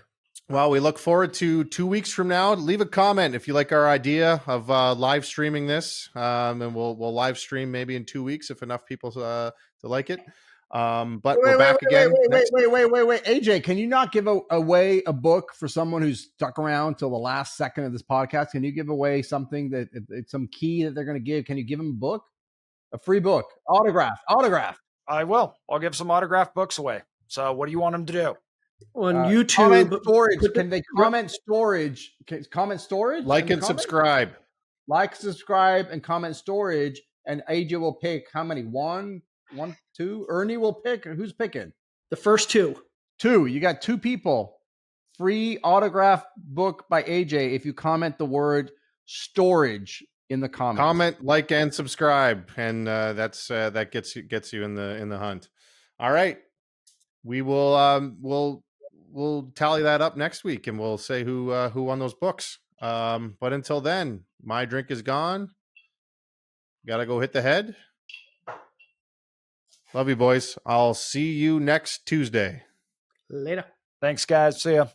Well, we look forward to 2 weeks from now. Leave a comment if you like our idea of live streaming this, and we'll live stream maybe in 2 weeks if enough people to like it. But we're back again. Wait. AJ, can you not give away a book for someone who's stuck around till the last second of this podcast? Can you give away something that it's some key that they're going to give? Can you give them a book, a free book, autograph? I will. I'll give some autographed books away. So what do you want them to do? On YouTube, comment storage. Can they comment storage? Comment storage. Like and subscribe. Like, subscribe, and comment storage. And AJ will pick how many? One, two. Ernie will pick. Who's picking? the first two. Two. You got 2 people. Free autograph book by AJ if you comment the word storage in the comments. Comment, like, and subscribe, and that gets you in the hunt. All right, we will we'll tally that up next week, and we'll say who won those books. But until then, my drink is gone. Gotta go hit the head. Love you, boys. I'll see you next Tuesday. Later. Thanks, guys. See ya.